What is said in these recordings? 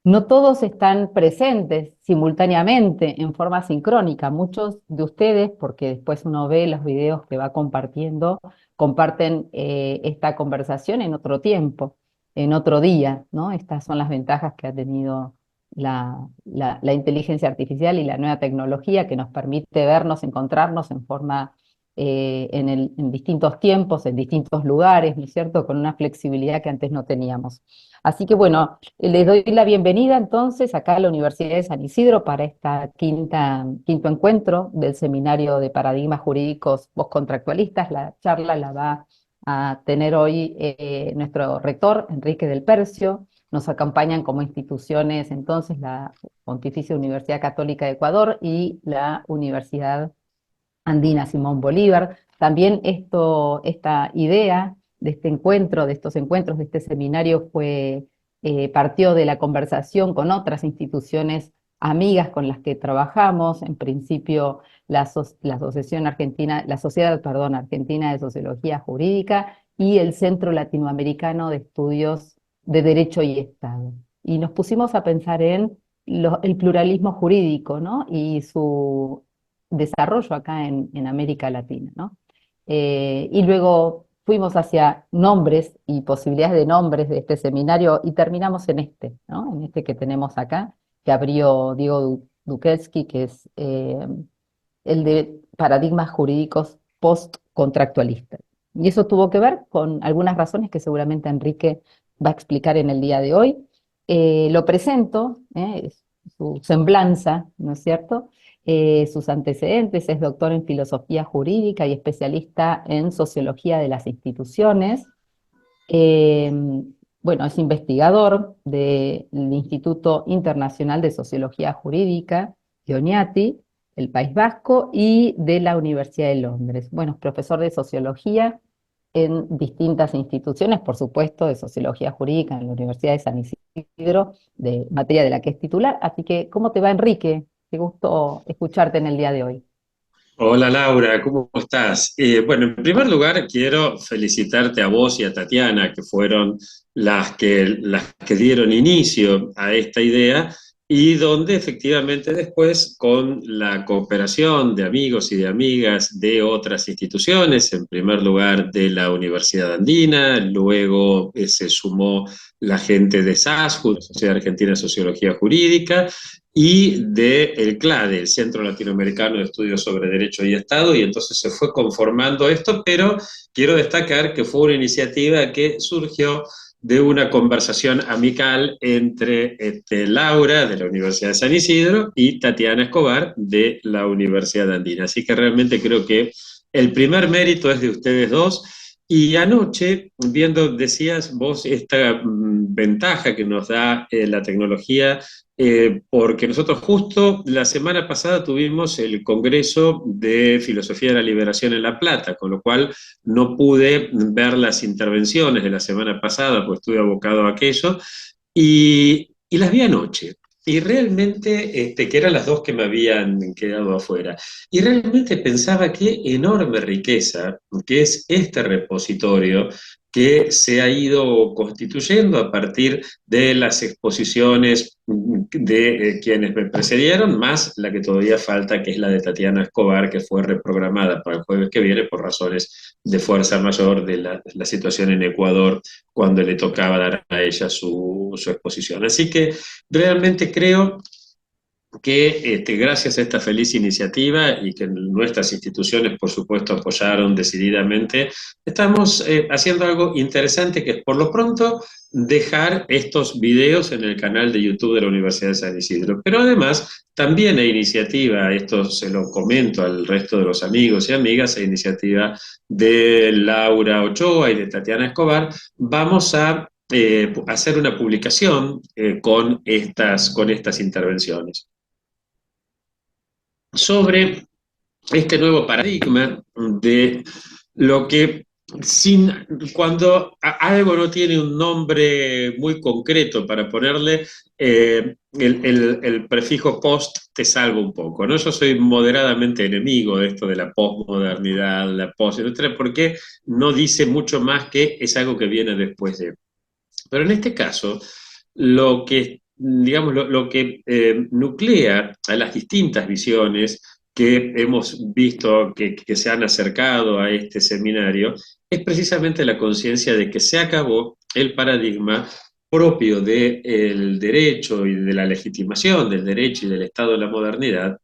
no todos están presentes simultáneamente en forma sincrónica. Muchos de ustedes, porque después uno ve los videos que va compartiendo, comparten esta conversación en otro tiempo, en otro día, ¿no? Estas son las ventajas que ha tenido la inteligencia artificial y la nueva tecnología que nos permite vernos, encontrarnos en forma, en distintos tiempos, en distintos lugares, ¿no es cierto? Con una flexibilidad que antes no teníamos. Así que bueno, les doy la bienvenida entonces acá a la Universidad de San Isidro para esta quinto encuentro del Seminario de Paradigmas Jurídicos Postcontractualistas. La charla la va a tener hoy nuestro rector, Enrique del Percio. Nos acompañan como instituciones entonces la Pontificia Universidad Católica de Ecuador y la Universidad Andina Simón Bolívar. También esta idea de este encuentro, de estos encuentros, de este seminario partió de la conversación con otras instituciones amigas con las que trabajamos, en principio la Asociación Argentina, la Sociedad, perdón, Argentina de Sociología Jurídica y el Centro Latinoamericano de Estudios de Derecho y Estado. Y nos pusimos a pensar en el pluralismo jurídico, ¿no? Y su desarrollo acá en América Latina, ¿no? Y luego fuimos hacia nombres y posibilidades de nombres de este seminario y terminamos en este, ¿no? En este que tenemos acá, que abrió Diego Dukelski, que es el de paradigmas jurídicos postcontractualistas. Y eso tuvo que ver con algunas razones que seguramente Enrique va a explicar en el día de hoy. Lo presento, es su semblanza, ¿no es cierto? Sus antecedentes, es doctor en filosofía jurídica y especialista en sociología de las instituciones. Eh, bueno, es investigador del Instituto Internacional de Sociología Jurídica, IONIATI, el País Vasco, y de la Universidad de Londres. Bueno, es profesor de sociología en distintas instituciones, por supuesto, de sociología jurídica en la Universidad de San Isidro, de materia de la que es titular. Así que, ¿cómo te va, Enrique? Qué gusto escucharte en el día de hoy. Hola Laura, ¿cómo estás? Bueno, en primer lugar quiero felicitarte a vos y a Tatiana, que fueron las que dieron inicio a esta idea y donde efectivamente después con la cooperación de amigos y de amigas de otras instituciones, en primer lugar de la Universidad Andina, luego se sumó la gente de SASJU, Sociedad Argentina de Sociología Jurídica, y del CLADE, el Centro Latinoamericano de Estudios sobre Derecho y Estado, y entonces se fue conformando esto, pero quiero destacar que fue una iniciativa que surgió de una conversación amical entre Laura de la Universidad de San Isidro y Tatiana Escobar de la Universidad Andina. Así que realmente creo que el primer mérito es de ustedes dos. Y anoche, viendo, decías vos, esta ventaja que nos da la tecnología, porque nosotros justo la semana pasada tuvimos el Congreso de Filosofía de la Liberación en La Plata, con lo cual no pude ver las intervenciones de la semana pasada, pues estuve abocado a aquello, y las vi anoche. Y realmente, que eran las dos que me habían quedado afuera. Y realmente pensaba qué enorme riqueza que es este repositorio que se ha ido constituyendo a partir de las exposiciones de quienes me precedieron, más la que todavía falta, que es la de Tatiana Escobar, que fue reprogramada para el jueves que viene por razones de fuerza mayor de la situación en Ecuador cuando le tocaba dar a ella su exposición. Así que realmente creo que gracias a esta feliz iniciativa y que nuestras instituciones, por supuesto, apoyaron decididamente, estamos haciendo algo interesante que es, por lo pronto, dejar estos videos en el canal de YouTube de la Universidad de San Isidro. Pero además, también hay iniciativa, esto se lo comento al resto de los amigos y amigas, hay iniciativa de Laura Ochoa y de Tatiana Escobar, vamos a hacer una publicación con estas intervenciones sobre este nuevo paradigma de lo que cuando algo no tiene un nombre muy concreto para ponerle, el prefijo post te salva un poco, ¿no? Yo soy moderadamente enemigo de esto de la posmodernidad, la post, etcétera, porque no dice mucho más que es algo que viene después de. Pero en este caso, lo que digamos, lo que nuclea a las distintas visiones que hemos visto que se han acercado a este seminario es precisamente la conciencia de que se acabó el paradigma propio del derecho y de la legitimación del derecho y del Estado de la modernidad,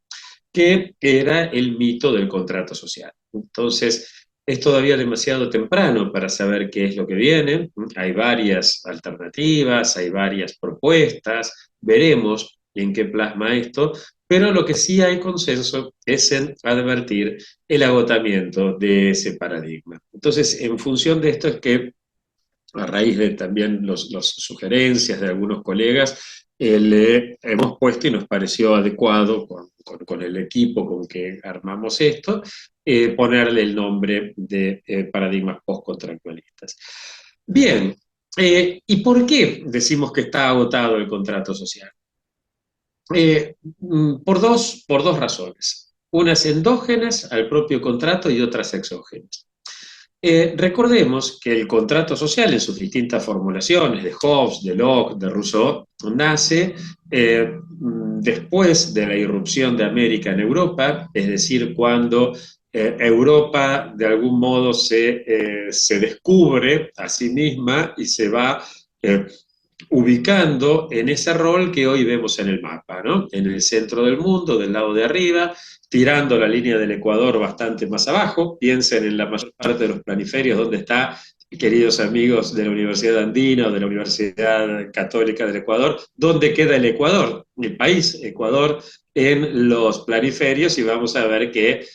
que era el mito del contrato social. Entonces, es todavía demasiado temprano para saber qué es lo que viene. Hay varias alternativas, hay varias propuestas, veremos en qué plasma esto, pero lo que sí hay consenso es en advertir el agotamiento de ese paradigma. Entonces, en función de esto es que a raíz de también las sugerencias de algunos colegas, le hemos puesto y nos pareció adecuado con el equipo con que armamos esto, ponerle el nombre de paradigmas postcontractualistas. Bien, ¿y por qué decimos que está agotado el contrato social? Por dos razones. Unas endógenas al propio contrato y otras exógenas. Recordemos que el contrato social en sus distintas formulaciones, de Hobbes, de Locke, de Rousseau, nace después de la irrupción de América en Europa, es decir, cuando Europa de algún modo se descubre a sí misma y se va eh, ubicando en ese rol que hoy vemos en el mapa, ¿no? En el centro del mundo, del lado de arriba, tirando la línea del Ecuador bastante más abajo. Piensen en la mayor parte de los planiferios donde está, queridos amigos de la Universidad Andina o de la Universidad Católica del Ecuador, ¿dónde queda el Ecuador? El país Ecuador en los planiferios, y vamos a ver que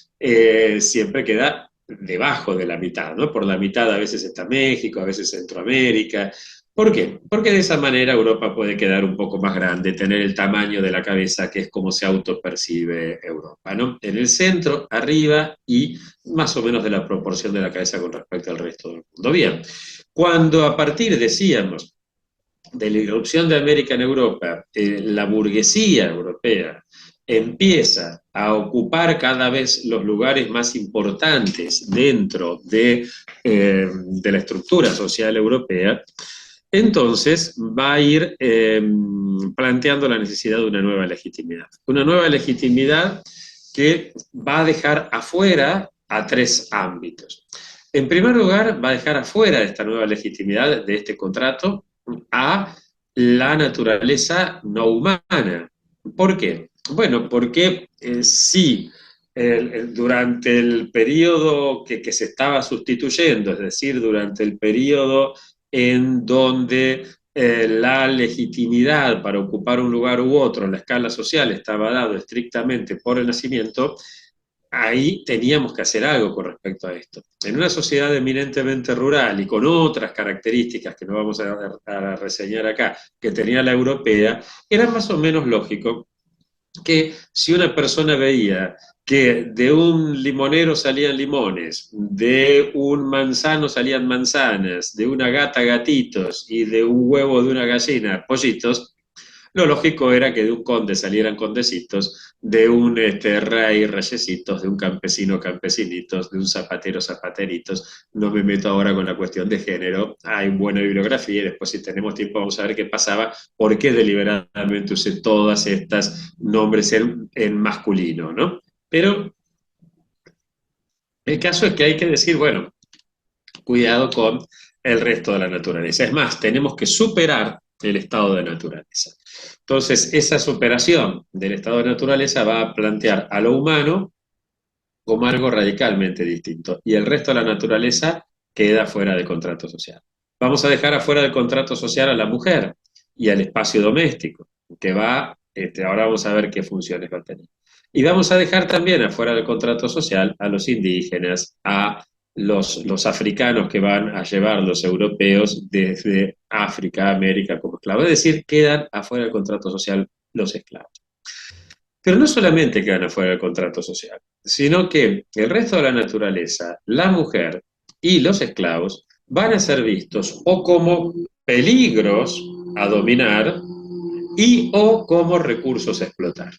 siempre queda debajo de la mitad, ¿no? Por la mitad a veces está México, a veces Centroamérica. ¿Por qué? Porque de esa manera Europa puede quedar un poco más grande, tener el tamaño de la cabeza, que es como se autopercibe Europa, ¿no? En el centro, arriba y más o menos de la proporción de la cabeza con respecto al resto del mundo. Bien, cuando a partir, decíamos, de la irrupción de América en Europa, la burguesía europea empieza a ocupar cada vez los lugares más importantes dentro de la estructura social europea, entonces va a ir planteando la necesidad de una nueva legitimidad. Una nueva legitimidad que va a dejar afuera a tres ámbitos. En primer lugar, va a dejar afuera de esta nueva legitimidad, de este contrato, a la naturaleza no humana. ¿Por qué? Bueno, porque sí, durante el periodo que se estaba sustituyendo, es decir, durante el periodo en donde la legitimidad para ocupar un lugar u otro en la escala social estaba dado estrictamente por el nacimiento, ahí teníamos que hacer algo con respecto a esto. En una sociedad eminentemente rural y con otras características que no vamos a reseñar acá, que tenía la europea, era más o menos lógico que si una persona veía que de un limonero salían limones, de un manzano salían manzanas, de una gata gatitos y de un huevo de una gallina pollitos, lo lógico era que de un conde salieran condecitos, de un rey reyesitos, de un campesino campesinitos, de un zapatero zapateritos. No me meto ahora con la cuestión de género, hay buena bibliografía y después si tenemos tiempo vamos a ver qué pasaba, por qué deliberadamente usé todas estas nombres en masculino, ¿no? Pero el caso es que hay que decir, bueno, cuidado con el resto de la naturaleza. Es más, tenemos que superar el estado de naturaleza. Entonces, esa superación del estado de naturaleza va a plantear a lo humano como algo radicalmente distinto y el resto de la naturaleza queda fuera del contrato social. Vamos a dejar afuera del contrato social a la mujer y al espacio doméstico, que ahora vamos a ver qué funciones va a tener. Y vamos a dejar también afuera del contrato social a los indígenas, a los africanos que van a llevar los europeos desde África a América como esclavos. Es decir, quedan afuera del contrato social los esclavos. Pero no solamente quedan afuera del contrato social, sino que el resto de la naturaleza, la mujer y los esclavos van a ser vistos o como peligros a dominar y o como recursos a explotar.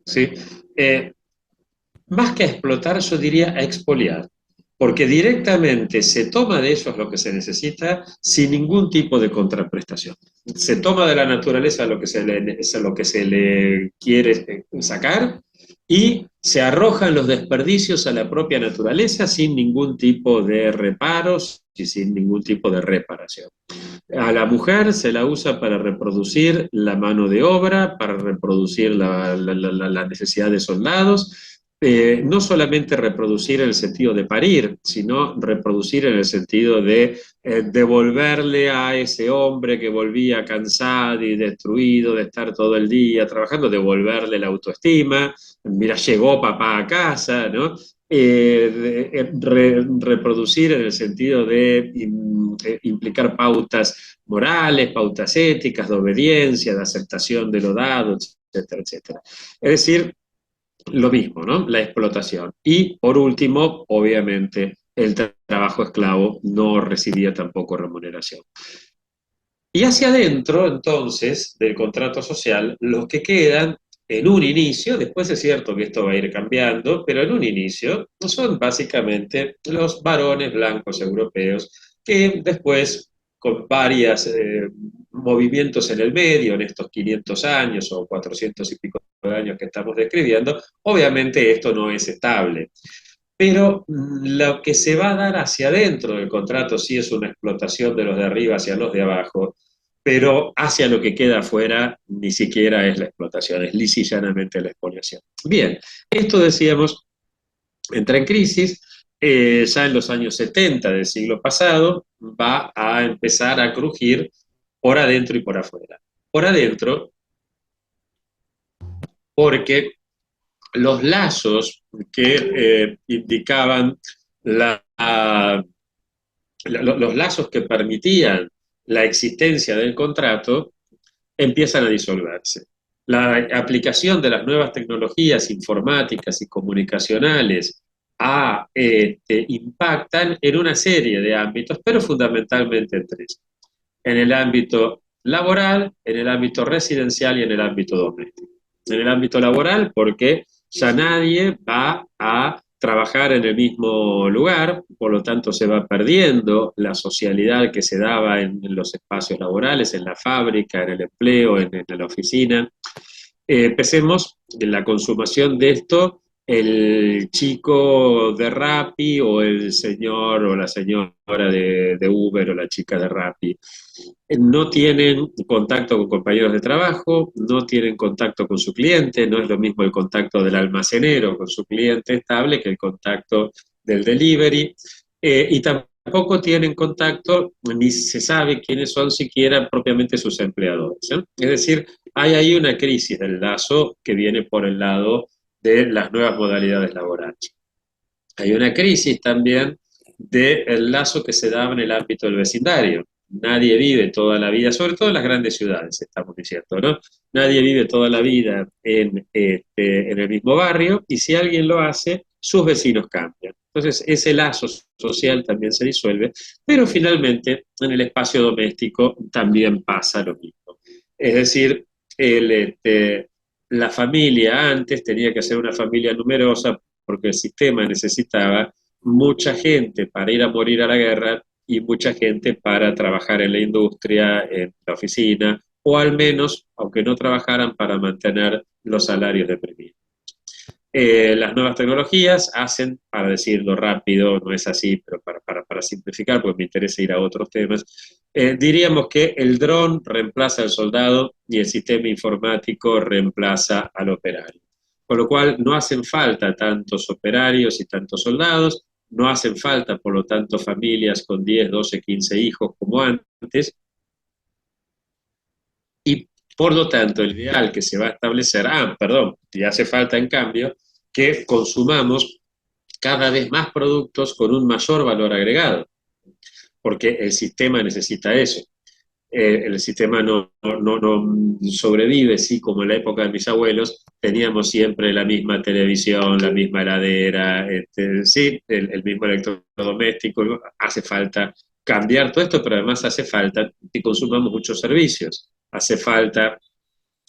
¿Sí? Más que a explotar, yo diría a expoliar. porque directamente se toma de ellos lo que se necesita sin ningún tipo de contraprestación. Se toma de la naturaleza lo que se le quiere sacar y se arrojan los desperdicios a la propia naturaleza sin ningún tipo de reparos y sin ningún tipo de reparación. A la mujer se la usa para reproducir la mano de obra, para reproducir la necesidad de soldados, no solamente reproducir en el sentido de parir, sino reproducir en el sentido de devolverle a ese hombre que volvía cansado y destruido de estar todo el día trabajando, devolverle la autoestima, mira, llegó papá a casa, ¿no? Reproducir en el sentido de implicar pautas morales, pautas éticas, de obediencia, de aceptación de lo dado, etcétera, etcétera. Es decir, lo mismo, ¿no? La explotación. Y por último, obviamente, el trabajo esclavo no recibía tampoco remuneración. Y hacia adentro, entonces, del contrato social, los que quedan en un inicio, después es cierto que esto va a ir cambiando, pero en un inicio son básicamente los varones blancos europeos que después, con varios movimientos en el medio, en estos 500 años o 400 y pico de años que estamos describiendo, obviamente esto no es estable. Pero lo que se va a dar hacia adentro del contrato sí es una explotación de los de arriba hacia los de abajo, pero hacia lo que queda afuera ni siquiera es la explotación, es lisa y llanamente la expoliación. Bien, esto decíamos, entra en crisis, ya en los años 70 del siglo pasado va a empezar a crujir por adentro y por afuera. Por adentro, porque los lazos que indicaban los lazos que permitían la existencia del contrato empiezan a disolverse. La aplicación de las nuevas tecnologías informáticas y comunicacionales impactan en una serie de ámbitos, pero fundamentalmente en tres. En el ámbito laboral, en el ámbito residencial y en el ámbito doméstico. En el ámbito laboral, porque ya nadie va a trabajar en el mismo lugar, por lo tanto se va perdiendo la socialidad que se daba en los espacios laborales, en la fábrica, en el empleo, en la oficina. Empecemos en la consumación de esto, el chico de Rappi o el señor o la señora de Uber o la chica de Rappi no tienen contacto con compañeros de trabajo, no tienen contacto con su cliente, no es lo mismo el contacto del almacenero con su cliente estable que el contacto del delivery, y tampoco tienen contacto, ni se sabe quiénes son siquiera propiamente sus empleadores, ¿eh? Es decir, hay ahí una crisis del lazo que viene por el lado de las nuevas modalidades laborales. Hay una crisis también del lazo que se da en el ámbito del vecindario. Nadie vive toda la vida, sobre todo en las grandes ciudades, estamos diciendo, ¿no? Nadie vive toda la vida en el mismo barrio y si alguien lo hace, sus vecinos cambian. Entonces, ese lazo social también se disuelve, pero finalmente en el espacio doméstico también pasa lo mismo. Es decir, la familia antes tenía que ser una familia numerosa porque el sistema necesitaba mucha gente para ir a morir a la guerra y mucha gente para trabajar en la industria, en la oficina, o al menos, aunque no trabajaran, para mantener los salarios deprimidos. Las nuevas tecnologías hacen, para decirlo rápido, no es así, pero para simplificar, porque me interesa ir a otros temas, diríamos que el dron reemplaza al soldado y el sistema informático reemplaza al operario. Con lo cual no hacen falta tantos operarios y tantos soldados, no hacen falta, por lo tanto, familias con 10, 12, 15 hijos como antes, y por lo tanto el ideal que se va a establecer, y hace falta en cambio que consumamos cada vez más productos con un mayor valor agregado, porque el sistema necesita eso. El sistema no sobrevive, sí, como en la época de mis abuelos, teníamos siempre la misma televisión, la misma heladera, sí, el mismo electrodoméstico, hace falta cambiar todo esto, pero además hace falta que consumamos muchos servicios, hace falta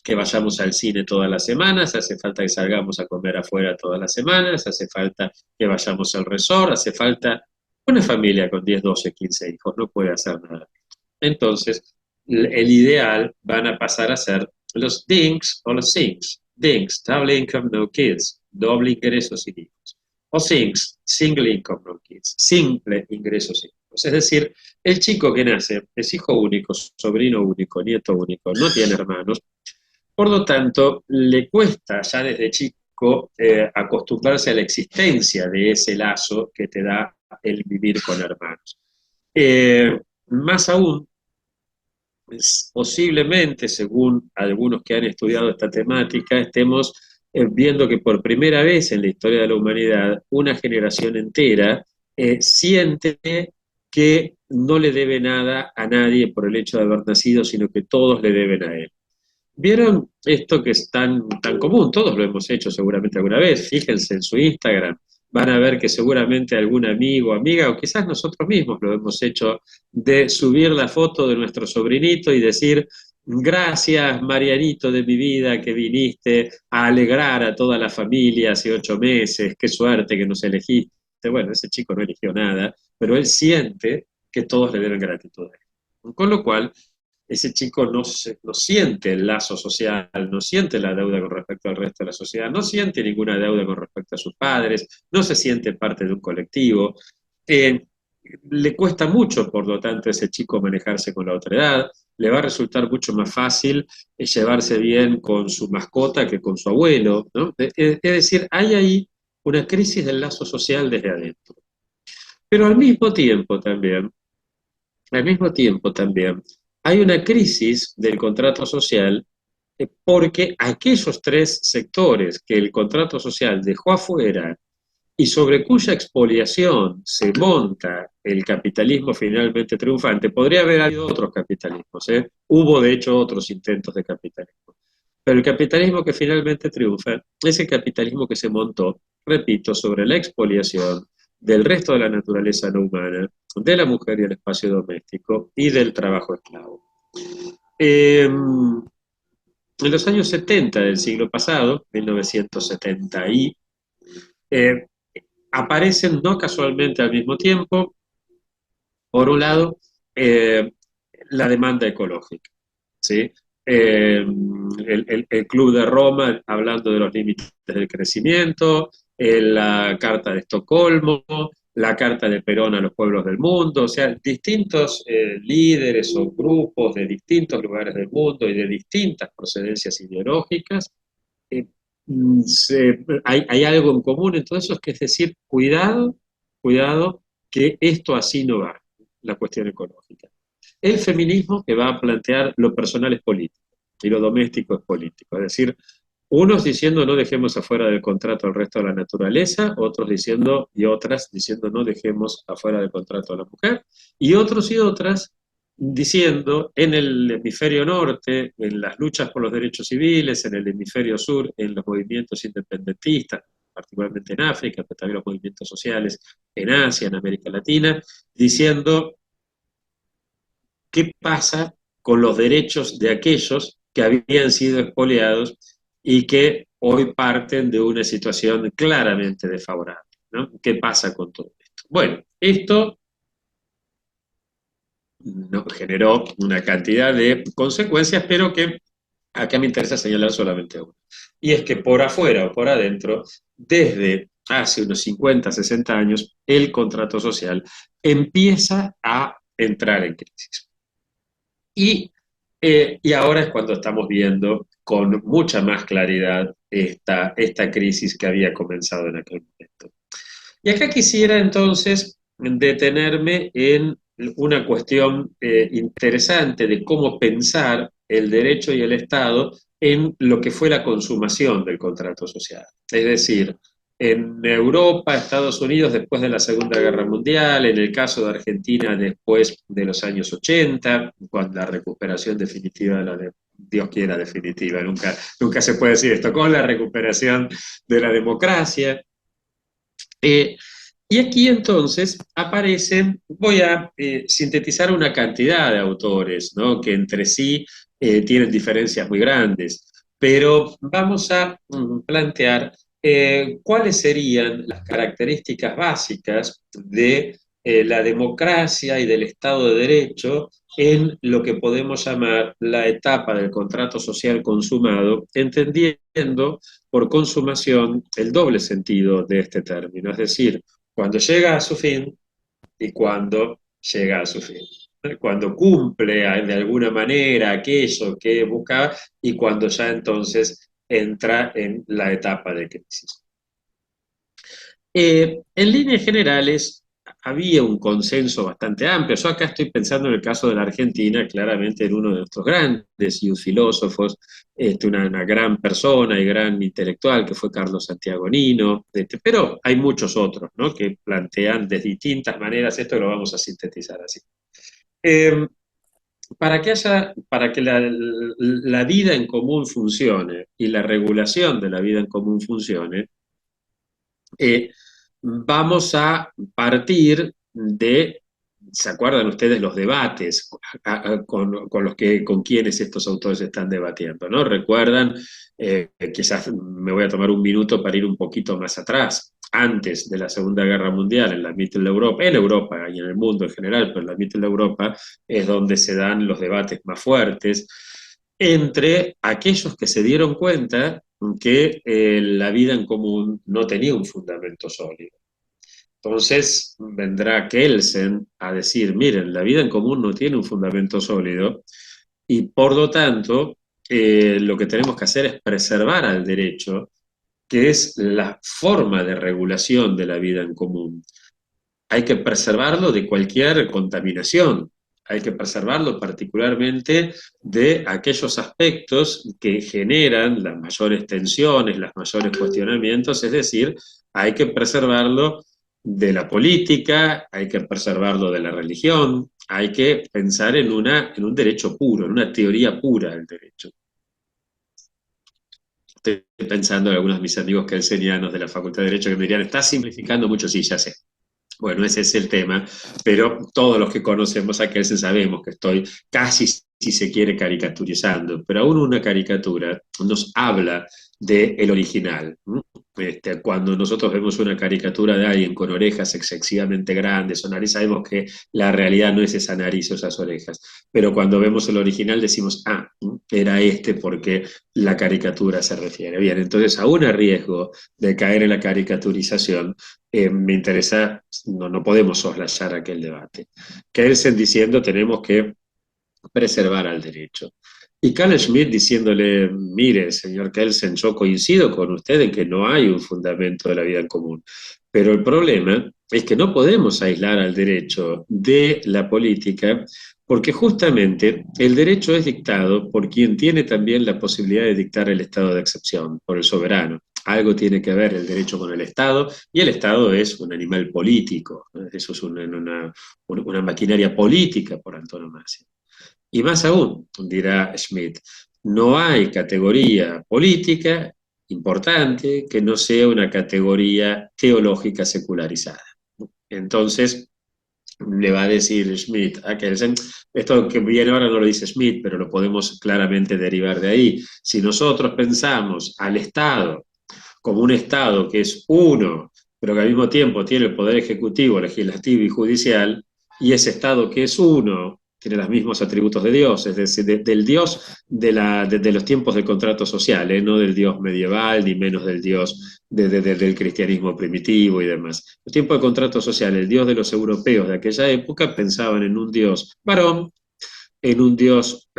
que vayamos al cine todas las semanas, hace falta que salgamos a comer afuera todas las semanas, hace falta que vayamos al resort, hace falta una familia con 10, 12, 15 hijos, no puede hacer nada. Entonces, el ideal van a pasar a ser los DINKs o los SINKs. DINKs, Double Income No Kids, doble ingreso sin hijos. O SINKs, Single Income No Kids, simple ingreso sin hijos. Es decir, el chico que nace es hijo único, sobrino único, nieto único, no tiene hermanos, por lo tanto, le cuesta ya desde chico acostumbrarse a la existencia de ese lazo que te da el vivir con hermanos. Más aún, posiblemente, según algunos que han estudiado esta temática, estemos viendo que por primera vez en la historia de la humanidad, una generación entera siente que no le debe nada a nadie por el hecho de haber nacido, sino que todos le deben a él. ¿Vieron esto que es tan común? Todos lo hemos hecho seguramente alguna vez. Fíjense en su Instagram. Van a ver que seguramente algún amigo, amiga, o quizás nosotros mismos lo hemos hecho, de subir la foto de nuestro sobrinito y decir, gracias Marianito de mi vida que viniste a alegrar a toda la familia hace 8 meses, qué suerte que nos elegiste. Bueno, ese chico no eligió nada, pero él siente que todos le deben gratitud a él. Con lo cual, ese chico no siente el lazo social, no siente la deuda con respecto al resto de la sociedad, no siente ninguna deuda con respecto a sus padres, no se siente parte de un colectivo. Eh, Le cuesta mucho, por lo tanto, a ese chico manejarse con la otra edad, le va a resultar mucho más fácil llevarse bien con su mascota que con su abuelo, ¿no? Es decir, hay ahí una crisis del lazo social desde adentro. Pero al mismo tiempo también, hay una crisis del contrato social porque aquellos tres sectores que el contrato social dejó afuera y sobre cuya expoliación se monta el capitalismo finalmente triunfante, podría haber habido otros capitalismos, ¿eh? Hubo de hecho otros intentos de capitalismo. Pero el capitalismo que finalmente triunfa es el capitalismo que se montó, repito, sobre la expoliación del resto de la naturaleza no humana, de la mujer y el espacio doméstico y del trabajo esclavo. En los años 70 del siglo pasado, 1970 eh, aparecen no casualmente al mismo tiempo, por un lado, eh, la demanda ecológica, ¿sí? El Club de Roma hablando de los límites del crecimiento, la Carta de Estocolmo, la Carta de Perón a los pueblos del mundo, o sea, distintos líderes o grupos de distintos lugares del mundo y de distintas procedencias ideológicas, eh, hay algo en común en todo eso, es que es decir, cuidado, que esto así no va, la cuestión ecológica. El feminismo que va a plantear lo personal es político y lo doméstico es político. Es decir, unos diciendo no dejemos afuera del contrato al resto de la naturaleza, otros diciendo y otras diciendo no dejemos afuera del contrato a la mujer, y otros y otras diciendo en el hemisferio norte, en las luchas por los derechos civiles, en el hemisferio sur, en los movimientos independentistas, particularmente en África, pero también los movimientos sociales en Asia, en América Latina, diciendo qué pasa con los derechos de aquellos que habían sido expoliados y que hoy parten de una situación claramente desfavorable, ¿no? ¿Qué pasa con todo esto? Bueno, esto nos generó una cantidad de consecuencias, pero que acá me interesa señalar solamente una. Y es que por afuera o por adentro, desde hace unos 50, 60 años, el contrato social empieza a entrar en crisis. Y ahora es cuando estamos viendo con mucha más claridad esta crisis que había comenzado en aquel momento. Y acá quisiera entonces detenerme en una cuestión interesante de cómo pensar el derecho y el Estado en lo que fue la consumación del contrato social. Es decir, en Europa, Estados Unidos después de la Segunda Guerra Mundial, en el caso de Argentina después de los años 80, con la recuperación definitiva de Dios quiera definitiva, nunca se puede decir esto, con la recuperación de la democracia. Eh, y aquí entonces aparecen, voy a sintetizar una cantidad de autores, ¿no? Que entre sí tienen diferencias muy grandes. pero vamos a plantear cuáles serían las características básicas de la democracia y del Estado de Derecho en lo que podemos llamar la etapa del contrato social consumado, entendiendo por consumación el doble sentido de este término, es decir, cuando llega a su fin y cuando llega a su fin. Cuando cumple de alguna manera aquello que buscaba y cuando ya entonces entra en la etapa de crisis. En líneas generales, había un consenso bastante amplio. Yo acá estoy pensando en el caso de la Argentina, claramente en uno de nuestros grandes y filósofos, una gran persona y gran intelectual que fue Carlos Santiago Nino, pero hay muchos otros, ¿no?, que plantean de distintas maneras esto, lo vamos a sintetizar así. Eh, para que la vida en común funcione y la regulación de la vida en común funcione, eh, vamos a partir de, ¿se acuerdan ustedes los debates con los que, con quienes estos autores están debatiendo, ¿no? ¿Recuerdan? Quizás me voy a tomar un minuto para ir un poquito más atrás. Antes de la Segunda Guerra Mundial, en la Mittel Europa, en Europa y en el mundo en general, pero en la Mittel Europa es donde se dan los debates más fuertes entre aquellos que se dieron cuenta que la vida en común no tenía un fundamento sólido. Entonces vendrá Kelsen a decir, miren, la vida en común no tiene un fundamento sólido y por lo tanto lo que tenemos que hacer es preservar al derecho, que es la forma de regulación de la vida en común. Hay que preservarlo de cualquier contaminación, hay que preservarlo particularmente de aquellos aspectos que generan las mayores tensiones, los mayores cuestionamientos, es decir, hay que preservarlo de la política, hay que preservarlo de la religión, hay que pensar en un derecho puro, en una teoría pura del derecho. Estoy pensando en algunos de mis amigos kelsenianos de la Facultad de Derecho que me dirían, estás simplificando mucho, sí, ya sé. Bueno, ese es el tema, pero todos los que conocemos a Kelsen sabemos que estoy casi, si se quiere, caricaturizando, pero aún una caricatura nos habla del original. Cuando nosotros vemos una caricatura de alguien con orejas excesivamente grandes o nariz, sabemos que la realidad no es esa nariz o esas orejas, pero cuando vemos el original decimos, ah, era este porque la caricatura se refiere. Bien, entonces aún a riesgo de caer en la caricaturización, me interesa, no podemos soslayar aquel debate. Kelsen diciendo tenemos que preservar al derecho. Y Carl Schmitt diciéndole, mire, señor Kelsen, yo coincido con usted en que no hay un fundamento de la vida en común, pero el problema es que no podemos aislar al derecho de la política porque justamente el derecho es dictado por quien tiene también la posibilidad de dictar el estado de excepción, por el soberano. Algo tiene que ver el derecho con el Estado, y el Estado es un animal político, ¿no? Eso es una maquinaria política por antonomasia. Y más aún, dirá Schmidt, no hay categoría política importante que no sea una categoría teológica secularizada. Entonces, le va a decir Schmidt a Kelsen, esto que viene ahora no lo dice Schmidt, pero lo podemos claramente derivar de ahí. Si nosotros pensamos al Estado como un Estado que es uno, pero que al mismo tiempo tiene el poder ejecutivo, legislativo y judicial, y ese Estado que es uno tiene los mismos atributos de Dios, es decir, del Dios de los tiempos del contrato social, no del Dios medieval, ni menos del Dios del cristianismo primitivo y demás. Los tiempos del contrato social, el Dios de los europeos de aquella época pensaban en un Dios varón, en un Dios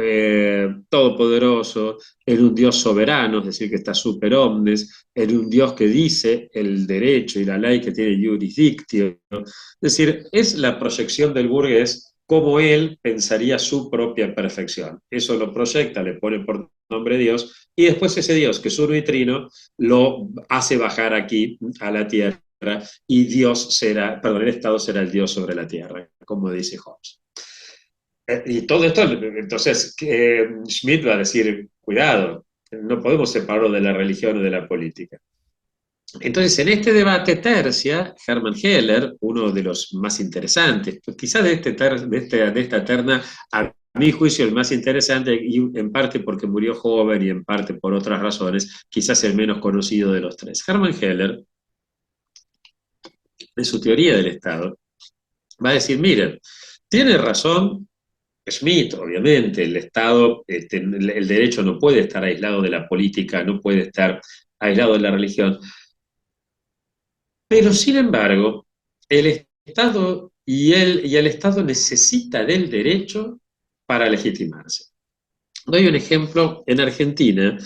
todopoderoso, en un Dios soberano, es decir, que está super omnes, en un Dios que dice el derecho y la ley que tiene jurisdictio. Es decir, es la proyección del burgués como él pensaría su propia perfección. Eso lo proyecta, le pone por nombre Dios, y después ese Dios, que es uno y trino, lo hace bajar aquí a la tierra, y Dios será, perdón, el Estado será el Dios sobre la tierra, como dice Hobbes. Y todo esto, entonces, Schmidt va a decir, cuidado, no podemos separarlo de la religión o de la política. Entonces, en este debate tercia, Hermann Heller, uno de los más interesantes, pues quizás de esta terna mi juicio, el más interesante, y en parte porque murió joven y en parte por otras razones, quizás el menos conocido de los tres. Hermann Heller, en su teoría del Estado, va a decir, miren, tiene razón Schmitt, obviamente, el Estado, el derecho no puede estar aislado de la política, no puede estar aislado de la religión, pero sin embargo, el Estado y el Estado necesita del derecho para legitimarse. Doy un ejemplo, en Argentina,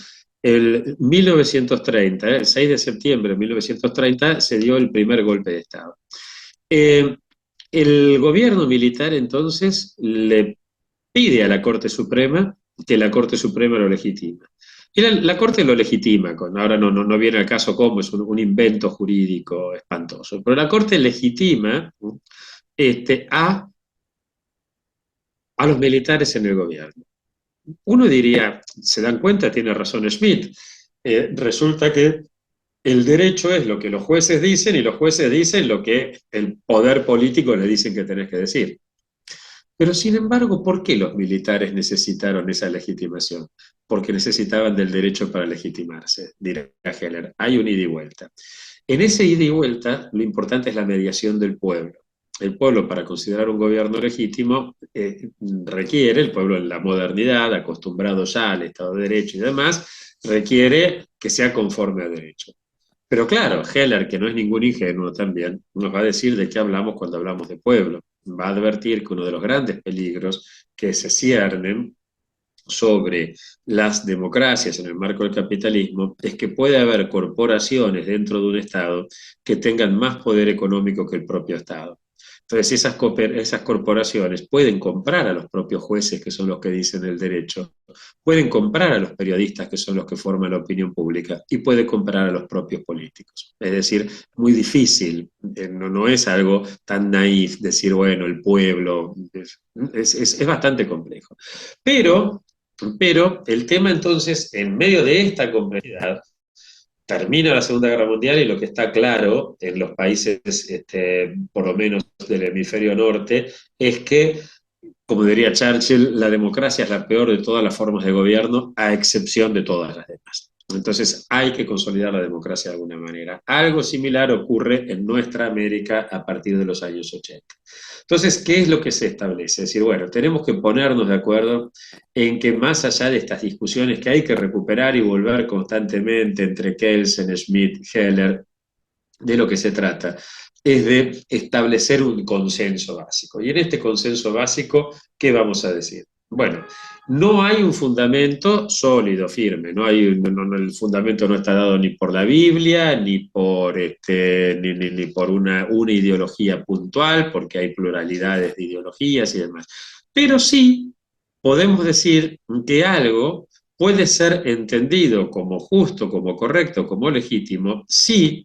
el 1930, el 6 de septiembre de 1930, se dio el primer golpe de Estado. Eh, el gobierno militar entonces le pide a la Corte Suprema que la Corte Suprema lo legitima. Y la Corte lo legitima, ahora no viene al caso cómo, es un invento jurídico espantoso, pero la Corte legitima a los militares en el gobierno. Uno diría, se dan cuenta, tiene razón Schmitt, resulta que el derecho es lo que los jueces dicen y los jueces dicen lo que el poder político le dicen que tenés que decir. Pero sin embargo, ¿por qué los militares necesitaron esa legitimación? Porque necesitaban del derecho para legitimarse, dirá Heller. Hay un ida y vuelta. En ese ida y vuelta, lo importante es la mediación del pueblo. El pueblo, para considerar un gobierno legítimo, requiere, el pueblo en la modernidad, acostumbrado ya al Estado de Derecho y demás, requiere que sea conforme a derecho. Pero claro, Heller, que no es ningún ingenuo también, nos va a decir de qué hablamos cuando hablamos de pueblo. Va a advertir que uno de los grandes peligros que se ciernen sobre las democracias en el marco del capitalismo es que puede haber corporaciones dentro de un Estado que tengan más poder económico que el propio Estado. Entonces esas corporaciones pueden comprar a los propios jueces, que son los que dicen el derecho, pueden comprar a los periodistas, que son los que forman la opinión pública, y puede comprar a los propios políticos. Es decir, muy difícil, no es algo tan naif decir, bueno, el pueblo, es bastante complejo. Pero el tema entonces, en medio de esta complejidad, termina la Segunda Guerra Mundial y lo que está claro en los países, por lo menos del hemisferio norte, es que, como diría Churchill, la democracia es la peor de todas las formas de gobierno, a excepción de todas las demás. Entonces hay que consolidar la democracia de alguna manera. Algo similar ocurre en nuestra América a partir de los años 80. Entonces, ¿qué es lo que se establece? Es decir, bueno, tenemos que ponernos de acuerdo en que más allá de estas discusiones que hay que recuperar y volver constantemente entre Kelsen, Schmitt, Heller, de lo que se trata es de establecer un consenso básico. Y en este consenso básico, ¿qué vamos a decir? Bueno, no hay un fundamento sólido, firme, el fundamento no está dado ni por la Biblia, ni por, ni por una ideología puntual, porque hay pluralidades de ideologías y demás. Pero sí podemos decir que algo puede ser entendido como justo, como correcto, como legítimo, si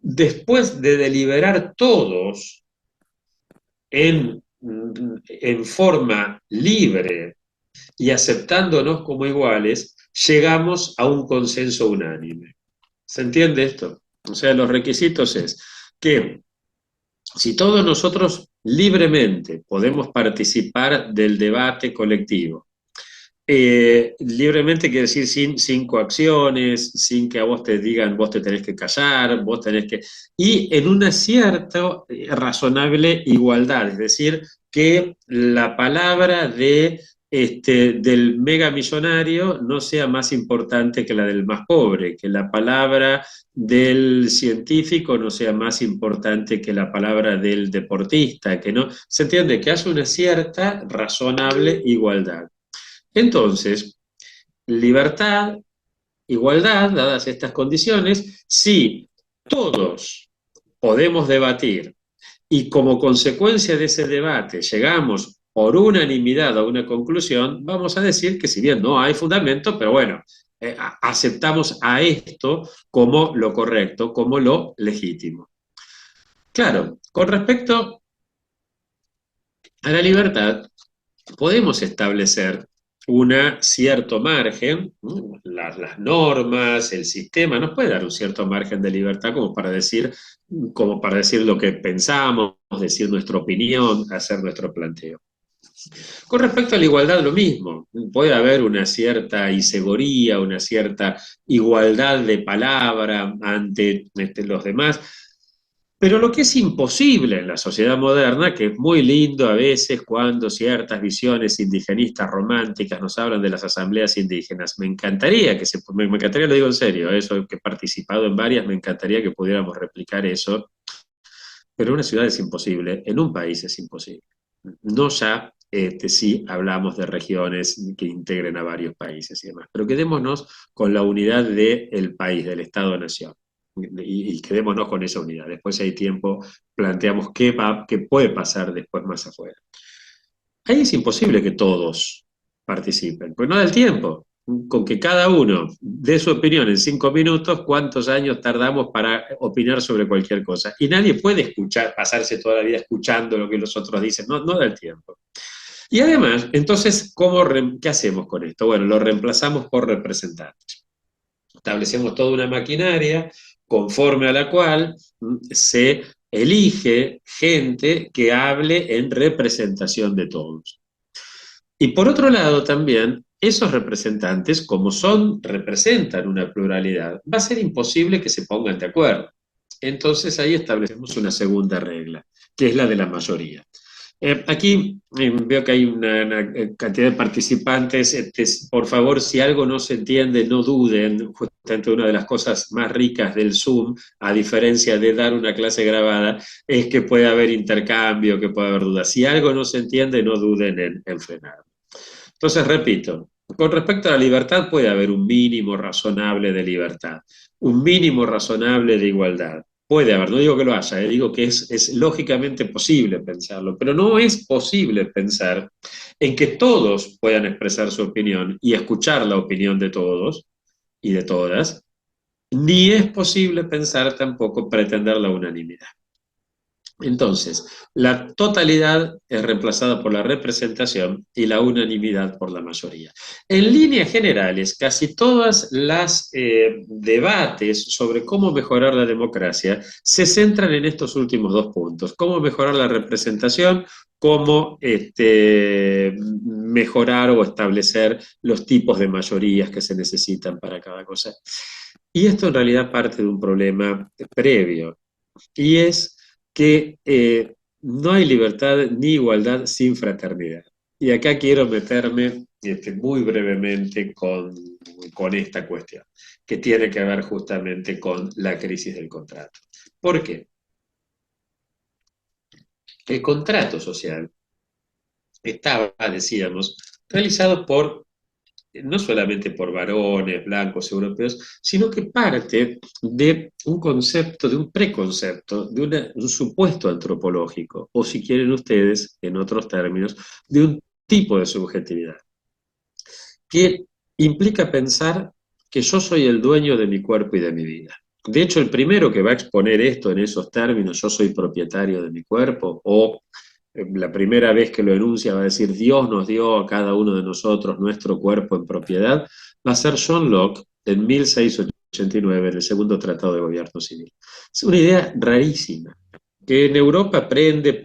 después de deliberar todos en, en forma libre y aceptándonos como iguales, llegamos a un consenso unánime. ¿Se entiende esto? O sea, los requisitos es que si todos nosotros libremente podemos participar del debate colectivo, libremente quiere decir sin coacciones, sin que a vos te digan vos te tenés que callar, vos tenés que... Y en una cierta razonable igualdad, es decir, que la palabra del megamillonario no sea más importante que la del más pobre, que la palabra del científico no sea más importante que la palabra del deportista, que no... Se entiende que hace una cierta razonable igualdad. Entonces, libertad, igualdad, dadas estas condiciones, si todos podemos debatir y como consecuencia de ese debate llegamos por unanimidad a una conclusión, vamos a decir que si bien no hay fundamento, pero bueno, aceptamos a esto como lo correcto, como lo legítimo. Claro, con respecto a la libertad, podemos establecer un cierto margen, ¿no? Las normas, el sistema, nos puede dar un cierto margen de libertad como para decir lo que pensamos, decir nuestra opinión, hacer nuestro planteo. Con respecto a la igualdad, lo mismo. Puede haber una cierta isegoría, una cierta igualdad de palabra ante los demás, pero lo que es imposible en la sociedad moderna, que es muy lindo a veces cuando ciertas visiones indigenistas románticas nos hablan de las asambleas indígenas, me encantaría me encantaría, lo digo en serio, eso que he participado en varias, me encantaría que pudiéramos replicar eso, pero en una ciudad es imposible, en un país es imposible. No ya si hablamos de regiones que integren a varios países y demás, pero quedémonos con la unidad del país, del Estado-Nación. Y quedémonos con esa unidad. Después, si hay tiempo, planteamos qué puede pasar después más afuera. Ahí es imposible que todos participen, pues no da el tiempo. Con que cada uno dé su opinión en 5 minutos, ¿cuántos años tardamos para opinar sobre cualquier cosa? Y nadie puede escuchar, pasarse toda la vida escuchando lo que los otros dicen, no, no da el tiempo. Y además, entonces, ¿qué hacemos con esto? Bueno, lo reemplazamos por representantes. Establecemos toda una maquinaria conforme a la cual se elige gente que hable en representación de todos. Y por otro lado también, esos representantes, como representan una pluralidad, va a ser imposible que se pongan de acuerdo. Entonces ahí establecemos una segunda regla, que es la de la mayoría. Aquí veo que hay una cantidad de participantes. Por favor, si algo no se entiende, no duden. Justamente una de las cosas más ricas del Zoom, a diferencia de dar una clase grabada, es que puede haber intercambio, que puede haber dudas. Si algo no se entiende, no duden en frenar. Entonces, repito, con respecto a la libertad puede haber un mínimo razonable de libertad, un mínimo razonable de igualdad. Puede haber, no digo que lo haya, digo que es lógicamente posible pensarlo, pero no es posible pensar en que todos puedan expresar su opinión y escuchar la opinión de todos y de todas, ni es posible pensar tampoco pretender la unanimidad. Entonces, la totalidad es reemplazada por la representación y la unanimidad por la mayoría. En líneas generales, casi todas las debates sobre cómo mejorar la democracia se centran en estos últimos dos puntos: cómo mejorar la representación, cómo mejorar o establecer los tipos de mayorías que se necesitan para cada cosa. Y esto en realidad parte de un problema previo, y es que no hay libertad ni igualdad sin fraternidad. Y acá quiero meterme muy brevemente con esta cuestión, que tiene que ver justamente con la crisis del contrato. ¿Por qué? El contrato social estaba, decíamos, realizado no solamente por varones blancos europeos, sino que parte de un concepto, de un preconcepto, de un supuesto antropológico, o si quieren ustedes, en otros términos, de un tipo de subjetividad, que implica pensar que yo soy el dueño de mi cuerpo y de mi vida. De hecho, el primero que va a exponer esto en esos términos, yo soy propietario de mi cuerpo, o la primera vez que lo enuncia va a decir Dios nos dio a cada uno de nosotros nuestro cuerpo en propiedad, va a ser John Locke en 1689, en el segundo Tratado de Gobierno Civil. Es una idea rarísima, que en Europa aprende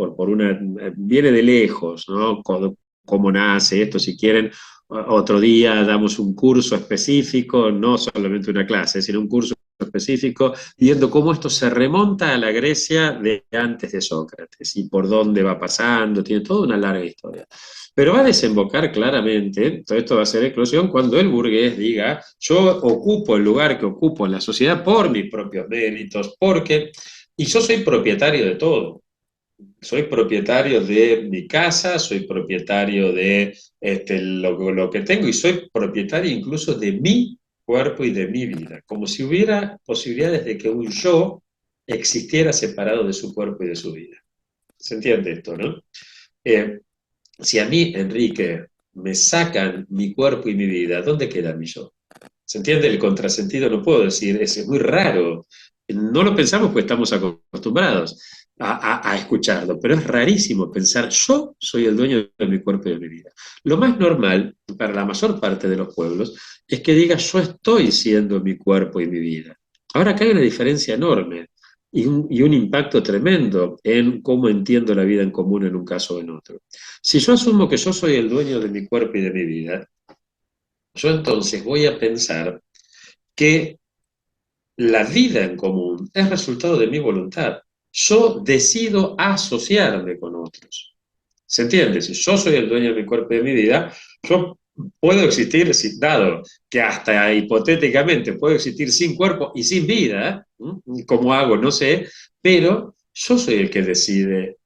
viene de lejos, ¿no? Cómo nace esto, si quieren, otro día damos un curso específico, no solamente una clase, sino un curso específico, viendo cómo esto se remonta a la Grecia de antes de Sócrates y por dónde va pasando, tiene toda una larga historia. Pero va a desembocar claramente, todo esto va a ser eclosión, cuando el burgués diga, yo ocupo el lugar que ocupo en la sociedad por mis propios méritos, y yo soy propietario de todo. Soy propietario de mi casa, soy propietario de lo que tengo, y soy propietario incluso de mi cuerpo y de mi vida, como si hubiera posibilidades de que un yo existiera separado de su cuerpo y de su vida. ¿Se entiende esto, no? Eh, si a mí, Enrique, me sacan mi cuerpo y mi vida, ¿dónde queda mi yo? ¿Se entiende el contrasentido? No puedo decir, es muy raro. No lo pensamos porque estamos acostumbrados a escucharlo, pero es rarísimo pensar, yo soy el dueño de mi cuerpo y de mi vida. Lo más normal para la mayor parte de los pueblos es que diga, yo estoy siendo mi cuerpo y mi vida. Ahora acá hay una diferencia enorme. y un impacto tremendo en cómo entiendo la vida en común en un caso o en otro. Si yo asumo que yo soy el dueño de mi cuerpo y de mi vida, yo entonces voy a pensar que la vida en común es resultado de mi voluntad. Yo decido asociarme con otros. ¿Se entiende? Si yo soy el dueño de mi cuerpo y de mi vida, yo puedo existir, dado que hasta hipotéticamente puedo existir sin cuerpo y sin vida, ¿eh? ¿Cómo hago? No sé, pero yo soy el que decide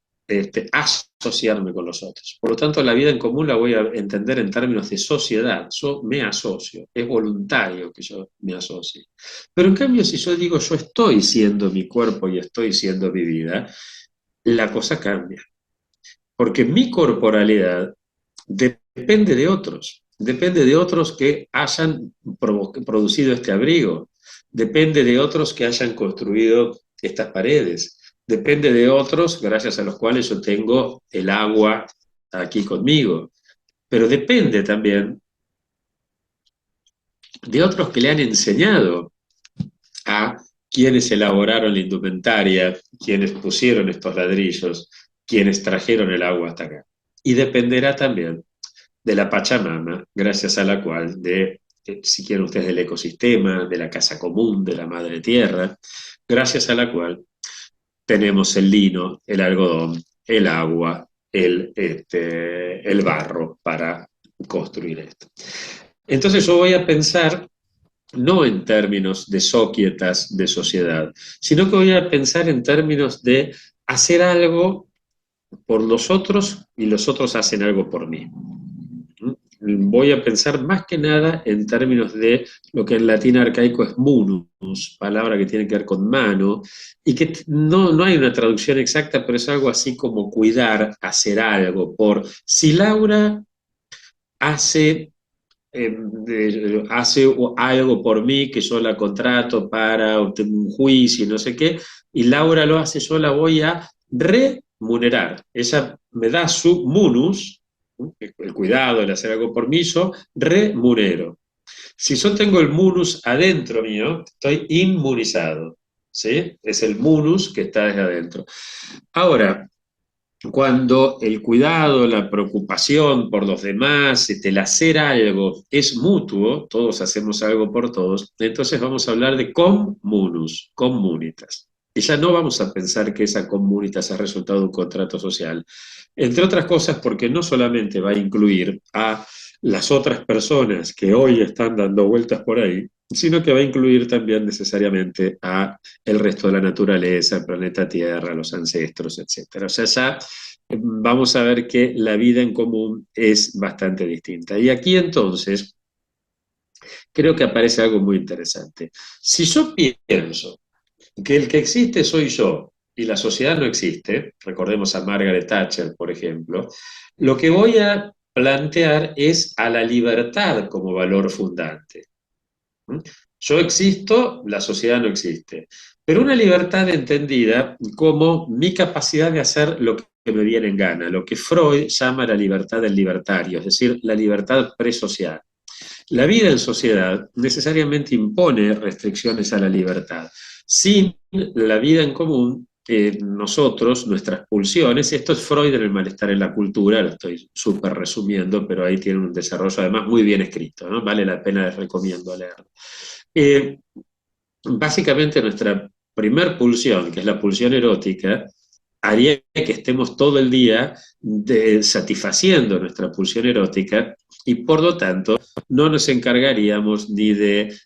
asociarme con los otros. Por lo tanto, la vida en común la voy a entender en términos de sociedad. Yo me asocio, es voluntario que yo me asocie. Pero en cambio, si yo digo yo estoy siendo mi cuerpo y estoy siendo mi vida, la cosa cambia. Porque mi corporalidad depende de otros que hayan producido este abrigo, depende de otros que hayan construido estas paredes, depende de otros gracias a los cuales yo tengo el agua aquí conmigo, pero depende también de otros que le han enseñado a quienes elaboraron la indumentaria, quienes pusieron estos ladrillos, quienes trajeron el agua hasta acá. Y dependerá también de la Pachamama, gracias a la cual, si quieren ustedes, del ecosistema, de la casa común, de la madre tierra, gracias a la cual tenemos el lino, el algodón, el agua, el barro para construir esto. Entonces yo voy a pensar no en términos de societas de sociedad, sino que voy a pensar en términos de hacer algo por los otros y los otros hacen algo por mí. Voy a pensar más que nada en términos de lo que en latín arcaico es munus, palabra que tiene que ver con mano, y que no hay una traducción exacta, pero es algo así como cuidar, hacer algo por. Si Laura hace hace algo por mí que yo la contrato para obtener un juicio y no sé qué, y Laura lo hace, yo la voy a remunerar. Ella me da su munus, el cuidado, el hacer algo por mí, yo remunero. Si yo tengo el munus adentro mío, estoy inmunizado. ¿Sí? Es el munus que está desde adentro. Ahora, cuando el cuidado, la preocupación por los demás, el hacer algo es mutuo, todos hacemos algo por todos, entonces vamos a hablar de communus, comunitas. Y ya no vamos a pensar que esa comunitas es resultado de un contrato social, entre otras cosas porque no solamente va a incluir a las otras personas que hoy están dando vueltas por ahí, sino que va a incluir también necesariamente a el resto de la naturaleza, el planeta Tierra, los ancestros, etc. O sea, ya vamos a ver que la vida en común es bastante distinta. Y aquí entonces creo que aparece algo muy interesante. Si yo pienso que el que existe soy yo y la sociedad no existe, recordemos a Margaret Thatcher, por ejemplo, lo que voy a plantear es a la libertad como valor fundante. Yo existo, la sociedad no existe. Pero una libertad entendida como mi capacidad de hacer lo que me viene en gana, lo que Freud llama la libertad del libertario, es decir, la libertad presocial. La vida en sociedad necesariamente impone restricciones a la libertad. Sin la vida en común, nosotros, nuestras pulsiones, esto es Freud en el malestar en la cultura, lo estoy súper resumiendo, pero ahí tiene un desarrollo además muy bien escrito, ¿no? Vale la pena, les recomiendo leerlo. Básicamente nuestra primer pulsión, que es la pulsión erótica, haría que estemos todo el día satisfaciendo nuestra pulsión erótica y por lo tanto no nos encargaríamos ni de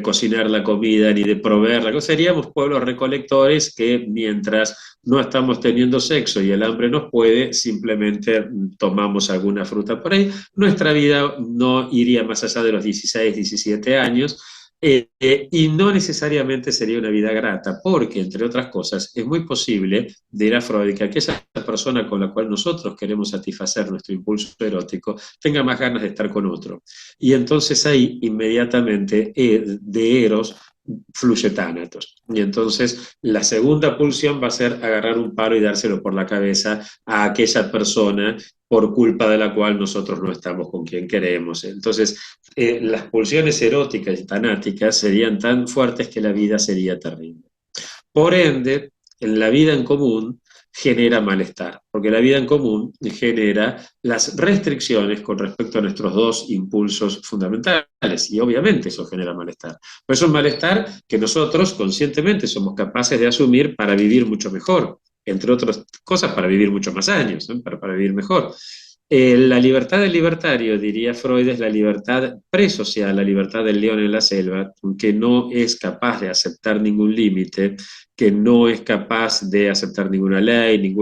cocinar la comida, ni de proveerla. Seríamos pueblos recolectores que mientras no estamos teniendo sexo y el hambre nos puede, simplemente tomamos alguna fruta por ahí. Nuestra vida no iría más allá de los 16, 17 años. Y no necesariamente sería una vida grata, porque, entre otras cosas, es muy posible, dirá Freud, que aquella persona con la cual nosotros queremos satisfacer nuestro impulso erótico tenga más ganas de estar con otro. Y entonces ahí, inmediatamente, de Eros fluye tánatos. Y entonces la segunda pulsión va a ser agarrar un palo y dárselo por la cabeza a aquella persona por culpa de la cual nosotros no estamos con quien queremos. Entonces, las pulsiones eróticas y tanáticas serían tan fuertes que la vida sería terrible. Por ende, en la vida en común genera malestar, porque la vida en común genera las restricciones con respecto a nuestros dos impulsos fundamentales, y obviamente eso genera malestar. Pero es un malestar que nosotros conscientemente somos capaces de asumir para vivir mucho mejor, entre otras cosas para vivir muchos más años, ¿no? para vivir mejor. La libertad del libertario, diría Freud, es la libertad presocial, la libertad del león en la selva, que no es capaz de aceptar ningún límite, que no es capaz de aceptar ninguna ley,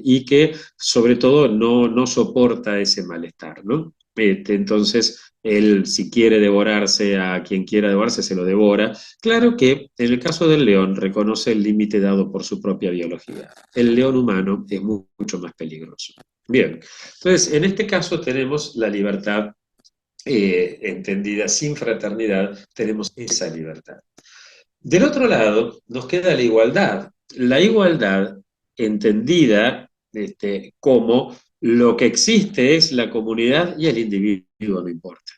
y que sobre todo no soporta ese malestar, ¿no? Entonces, él si quiere devorarse a quien quiera devorarse, se lo devora. Claro que en el caso del león reconoce el límite dado por su propia biología. El león humano es mucho más peligroso. Bien, entonces en este caso tenemos la libertad entendida sin fraternidad, tenemos esa libertad. Del otro lado, nos queda la igualdad. La igualdad entendida como lo que existe es la comunidad y el individuo no importa.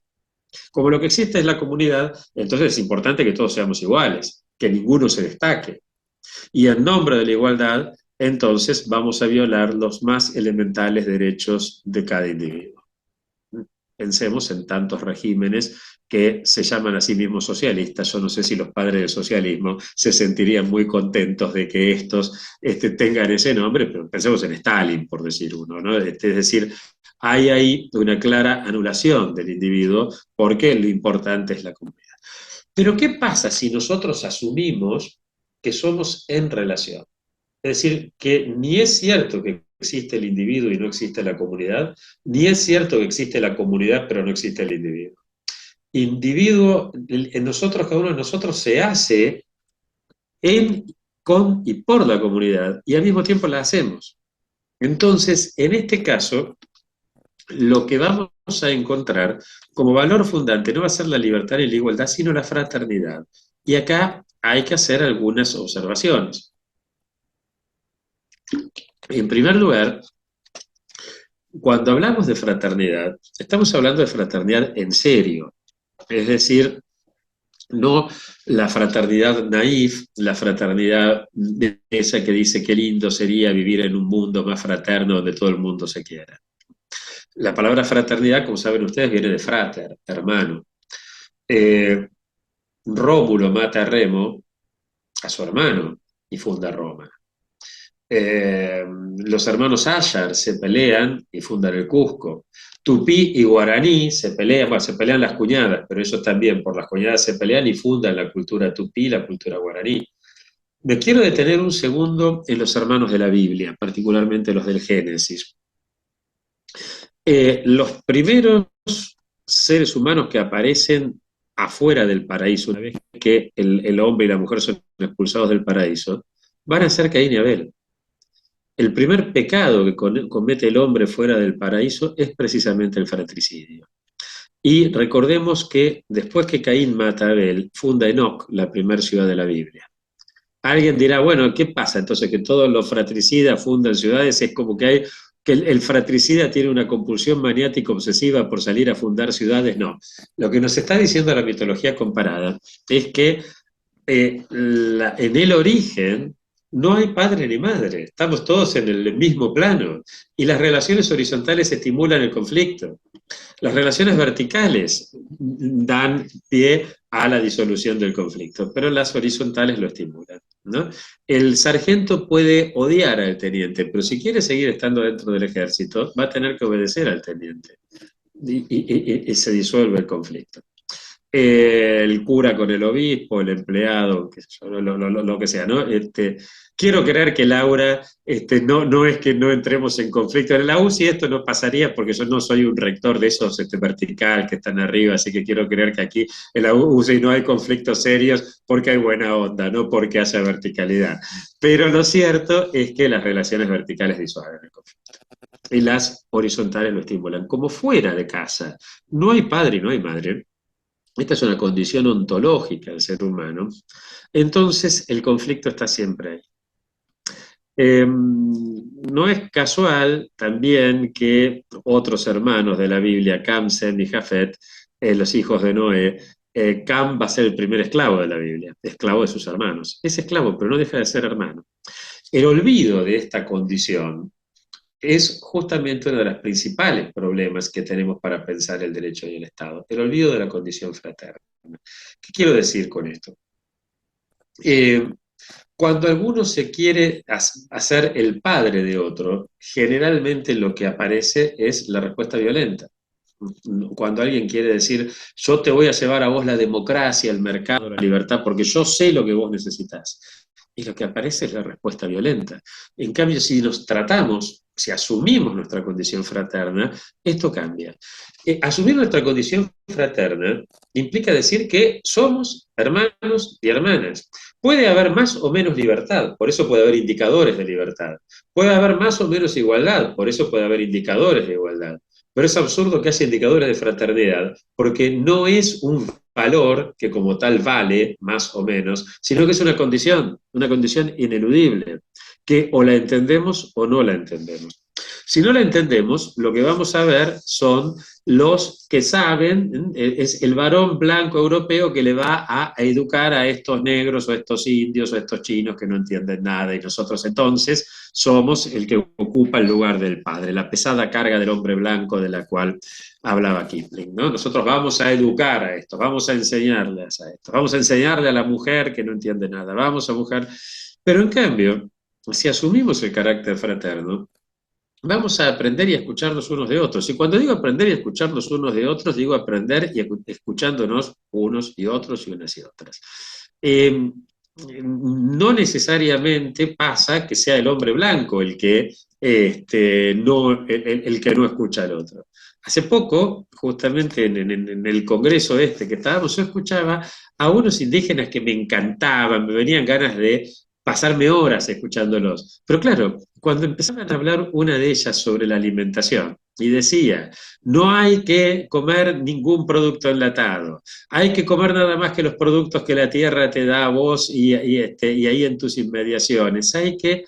Como lo que existe es la comunidad, entonces es importante que todos seamos iguales, que ninguno se destaque. Y en nombre de la igualdad, entonces vamos a violar los más elementales derechos de cada individuo. Pensemos en tantos regímenes que se llaman a sí mismos socialistas. Yo no sé si los padres del socialismo se sentirían muy contentos de que estos tengan ese nombre, pero pensemos en Stalin, por decir uno, ¿no? Es decir, hay ahí una clara anulación del individuo porque lo importante es la comunidad. Pero ¿qué pasa si nosotros asumimos que somos en relación? Es decir, que ni es cierto que existe el individuo y no existe la comunidad, ni es cierto que existe la comunidad pero no existe el individuo. Individuo, en nosotros, cada uno de nosotros se hace en, con y por la comunidad y al mismo tiempo la hacemos. Entonces, en este caso, lo que vamos a encontrar como valor fundante no va a ser la libertad y la igualdad, sino la fraternidad. Y acá hay que hacer algunas observaciones. En primer lugar, cuando hablamos de fraternidad, estamos hablando de fraternidad en serio, es decir, no la fraternidad naif, la fraternidad esa que dice qué lindo sería vivir en un mundo más fraterno donde todo el mundo se quiera. La palabra fraternidad, como saben ustedes, viene de frater, hermano. Eh, Rómulo mata a Remo, a su hermano, y funda Roma. Los hermanos Ayar se pelean y fundan el Cusco. Tupí y Guaraní se pelean, bueno, se pelean las cuñadas, pero ellos también por las cuñadas se pelean y fundan la cultura tupí y la cultura guaraní. Me quiero detener un segundo en los hermanos de la Biblia, particularmente los del Génesis. Los primeros seres humanos que aparecen afuera del paraíso, una vez que el hombre y la mujer son expulsados del paraíso, van a ser Caín y Abel. El primer pecado que comete el hombre fuera del paraíso es precisamente el fratricidio. Y recordemos que después que Caín mata a Abel, funda Enoc, la primera ciudad de la Biblia. Alguien dirá, bueno, ¿qué pasa entonces que todos los fratricidas fundan ciudades? Es como que hay que el fratricida tiene una compulsión maniática obsesiva por salir a fundar ciudades. No, lo que nos está diciendo la mitología comparada es que en el origen no hay padre ni madre, estamos todos en el mismo plano y las relaciones horizontales estimulan el conflicto. Las relaciones verticales dan pie a la disolución del conflicto, pero las horizontales lo estimulan, ¿no? El sargento puede odiar al teniente, pero si quiere seguir estando dentro del ejército, va a tener que obedecer al teniente y se disuelve el conflicto. El cura con el obispo, el empleado, lo que sea, ¿no? Quiero creer que Laura no es que no entremos en conflicto. En la UCI esto no pasaría porque yo no soy un rector de esos vertical que están arriba, así que quiero creer que aquí en la UCI no hay conflictos serios porque hay buena onda, no porque haya verticalidad. Pero lo cierto es que las relaciones verticales disuelven el conflicto y las horizontales lo estimulan. Como fuera de casa no hay padre y no hay madre, esta es una condición ontológica del ser humano, entonces el conflicto está siempre ahí. No es casual también que otros hermanos de la Biblia, Cam, Sem y Jafet, los hijos de Noé, Cam va a ser el primer esclavo de la Biblia, esclavo de sus hermanos. Es esclavo, pero no deja de ser hermano. El olvido de esta condición es justamente uno de los principales problemas que tenemos para pensar el derecho y el Estado, el olvido de la condición fraterna. ¿Qué quiero decir con esto? Eh, Cuando alguno se quiere hacer el padre de otro, generalmente lo que aparece es la respuesta violenta. Cuando alguien quiere decir, yo te voy a llevar a vos la democracia, el mercado, la libertad, porque yo sé lo que vos necesitas. Y lo que aparece es la respuesta violenta. En cambio, si nos tratamos, si asumimos nuestra condición fraterna, esto cambia. Asumir nuestra condición fraterna implica decir que somos hermanos y hermanas. Puede haber más o menos libertad, por eso puede haber indicadores de libertad. Puede haber más o menos igualdad, por eso puede haber indicadores de igualdad. Pero es absurdo que haya indicadores de fraternidad, porque no es un valor que como tal vale, más o menos, sino que es una condición ineludible, que o la entendemos o no la entendemos. Si no la entendemos, lo que vamos a ver son los que saben, es el varón blanco europeo que le va a educar a estos negros o a estos indios o a estos chinos que no entienden nada, y nosotros entonces somos el que ocupa el lugar del padre, la pesada carga del hombre blanco de la cual hablaba Kipling, ¿no? Nosotros vamos a educar a esto, vamos a enseñarles a esto, vamos a enseñarle a la mujer que no entiende nada, vamos a mujer. Pero en cambio, si asumimos el carácter fraterno, vamos a aprender y a escucharnos unos de otros. Y cuando digo aprender y escucharnos unos de otros, digo aprender y escuchándonos unos y otros y unas y otras. No necesariamente pasa que sea el hombre blanco el que, el que no escucha al otro. Hace poco, justamente en el congreso que estábamos, yo escuchaba a unos indígenas que me encantaban, me venían ganas de pasarme horas escuchándolos. Pero claro, cuando empezaban a hablar una de ellas sobre la alimentación y decía, no hay que comer ningún producto enlatado, hay que comer nada más que los productos que la tierra te da a vos y ahí en tus inmediaciones, hay que...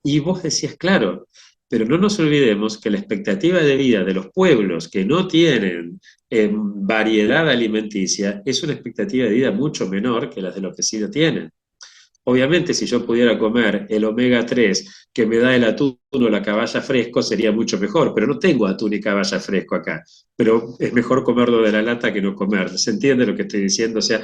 Y vos decías, claro, pero no nos olvidemos que la expectativa de vida de los pueblos que no tienen variedad alimenticia es una expectativa de vida mucho menor que las de los que sí lo tienen. Obviamente, si yo pudiera comer el omega 3 que me da el atún o la caballa fresco, sería mucho mejor, pero no tengo atún y caballa fresco acá. Pero es mejor comerlo de la lata que no comerlo. ¿Se entiende lo que estoy diciendo? O sea,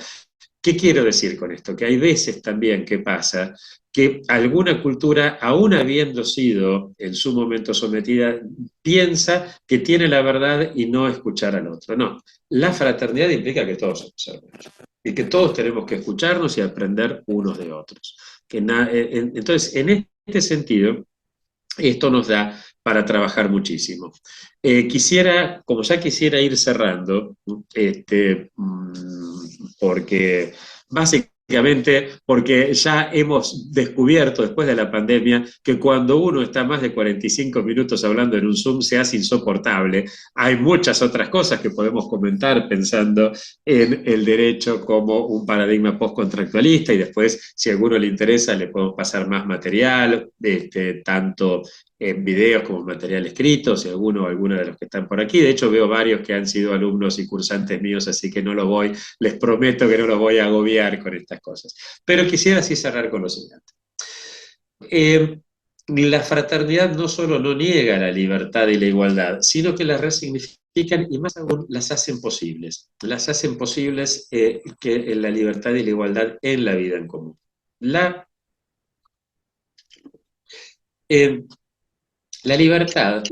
¿qué quiero decir con esto? Que hay veces también que pasa que alguna cultura, aún habiendo sido en su momento sometida, piensa que tiene la verdad y no escuchar al otro. No, la fraternidad implica que todos somos hermanos y que todos tenemos que escucharnos y aprender unos de otros. Entonces, en este sentido, esto nos da para trabajar muchísimo. Como ya quisiera ir cerrando, porque básicamente porque ya hemos descubierto después de la pandemia que cuando uno está más de 45 minutos hablando en un Zoom se hace insoportable. Hay muchas otras cosas que podemos comentar pensando en el derecho como un paradigma postcontractualista y después, si a alguno le interesa, le podemos pasar más material, tanto en videos como en material escrito, si alguno o alguna de los que están por aquí. De hecho, veo varios que han sido alumnos y cursantes míos, así que les prometo que no los voy a agobiar con estas cosas. Pero quisiera así cerrar con lo siguiente. La fraternidad no solo no niega la libertad y la igualdad, sino que la resignifican y más aún las hacen posibles. Las hacen posibles que la libertad y la igualdad en la vida en común. La libertad,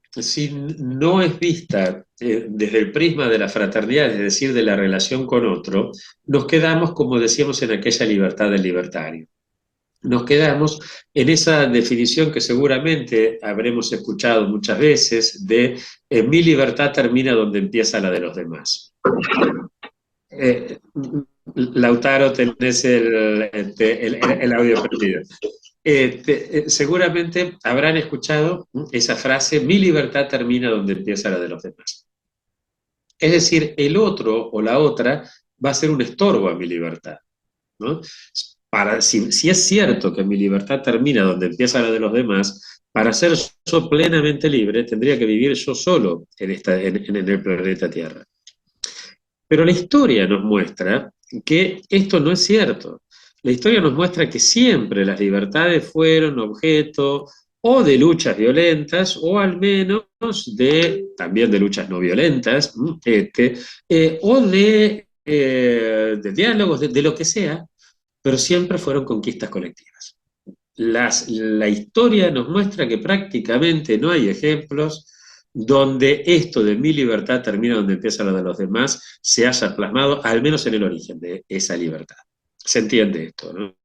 si no es vista desde el prisma de la fraternidad, es decir, de la relación con otro, nos quedamos, como decíamos, en aquella libertad del libertario. Nos quedamos en esa definición que seguramente habremos escuchado muchas veces de mi libertad termina donde empieza la de los demás. Eh, Lautaro, tenés el audio perdido. Seguramente habrán escuchado esa frase, mi libertad termina donde empieza la de los demás. Es decir, el otro o la otra va a ser un estorbo a mi libertad, ¿no? Si es cierto que mi libertad termina donde empieza la de los demás, para ser yo plenamente libre tendría que vivir yo solo en el planeta Tierra. Pero la historia nos muestra que esto no es cierto. La historia nos muestra que siempre las libertades fueron objeto o de luchas violentas o al menos también de luchas no violentas, o de diálogos, de lo que sea, pero siempre fueron conquistas colectivas. La historia nos muestra que prácticamente no hay ejemplos donde esto de mi libertad termina donde empieza lo de los demás, se haya plasmado, al menos en el origen de esa libertad. ¿Se entiende esto, no?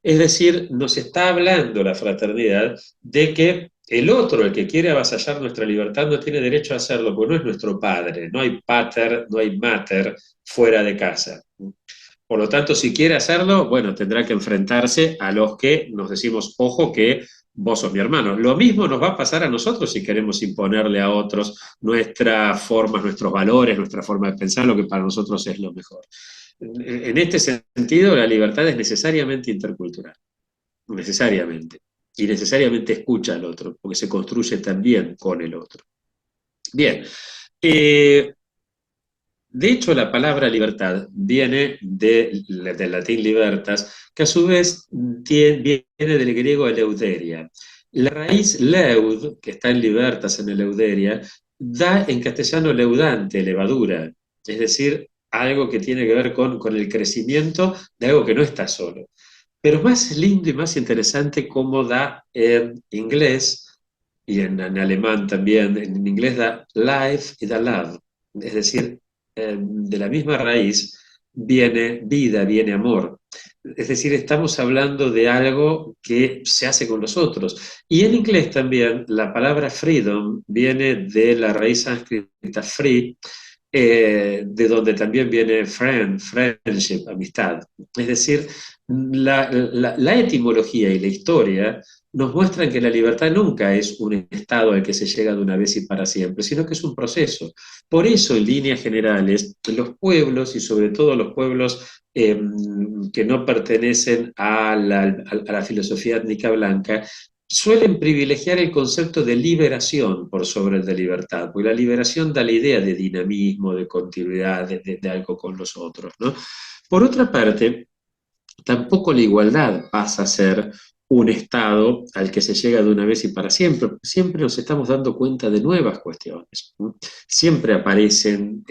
Es decir, nos está hablando la fraternidad de que el otro, el que quiere avasallar nuestra libertad, no tiene derecho a hacerlo, porque no es nuestro padre, no hay pater, no hay mater fuera de casa. Por lo tanto, si quiere hacerlo, bueno, tendrá que enfrentarse a los que nos decimos, ojo, que vos sos mi hermano. Lo mismo nos va a pasar a nosotros si queremos imponerle a otros nuestras formas, nuestros valores, nuestra forma de pensar, lo que para nosotros es lo mejor. En este sentido, la libertad es necesariamente intercultural, necesariamente. Y necesariamente escucha al otro, porque se construye también con el otro. Bien, de hecho, la palabra libertad viene del latín libertas, que a su vez viene del griego eleuteria. La raíz leud, que está en libertas, en eleuteria, da en castellano leudante, levadura, es decir, algo que tiene que ver con el crecimiento de algo que no está solo. Pero más lindo y más interesante cómo da en inglés y en alemán también, en inglés da life y da love, es decir, de la misma raíz viene vida, viene amor. Es decir, estamos hablando de algo que se hace con los otros. Y en inglés también la palabra freedom viene de la raíz sánscrita free, de donde también viene friendship, amistad. Es decir, la etimología y la historia nos muestran que la libertad nunca es un estado al que se llega de una vez y para siempre, sino que es un proceso. Por eso, en líneas generales, los pueblos, y sobre todo los pueblos que no pertenecen a la filosofía étnica blanca, suelen privilegiar el concepto de liberación por sobre el de libertad, porque la liberación da la idea de dinamismo, de continuidad, de algo con los otros, ¿no? Por otra parte, tampoco la igualdad pasa a ser un estado al que se llega de una vez y para siempre. Siempre nos estamos dando cuenta de nuevas cuestiones, ¿no? Siempre aparecen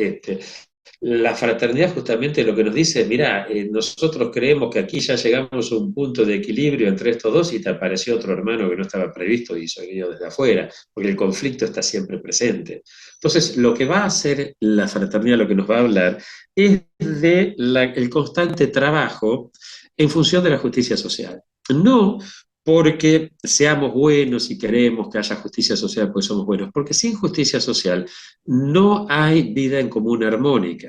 la fraternidad justamente lo que nos dice, mira, nosotros creemos que aquí ya llegamos a un punto de equilibrio entre estos dos y te apareció otro hermano que no estaba previsto y se venido desde afuera, porque el conflicto está siempre presente. Entonces, lo que va a hacer la fraternidad, lo que nos va a hablar, es el constante trabajo en función de la justicia social. No porque seamos buenos y queremos que haya justicia social porque somos buenos, porque sin justicia social no hay vida en común armónica.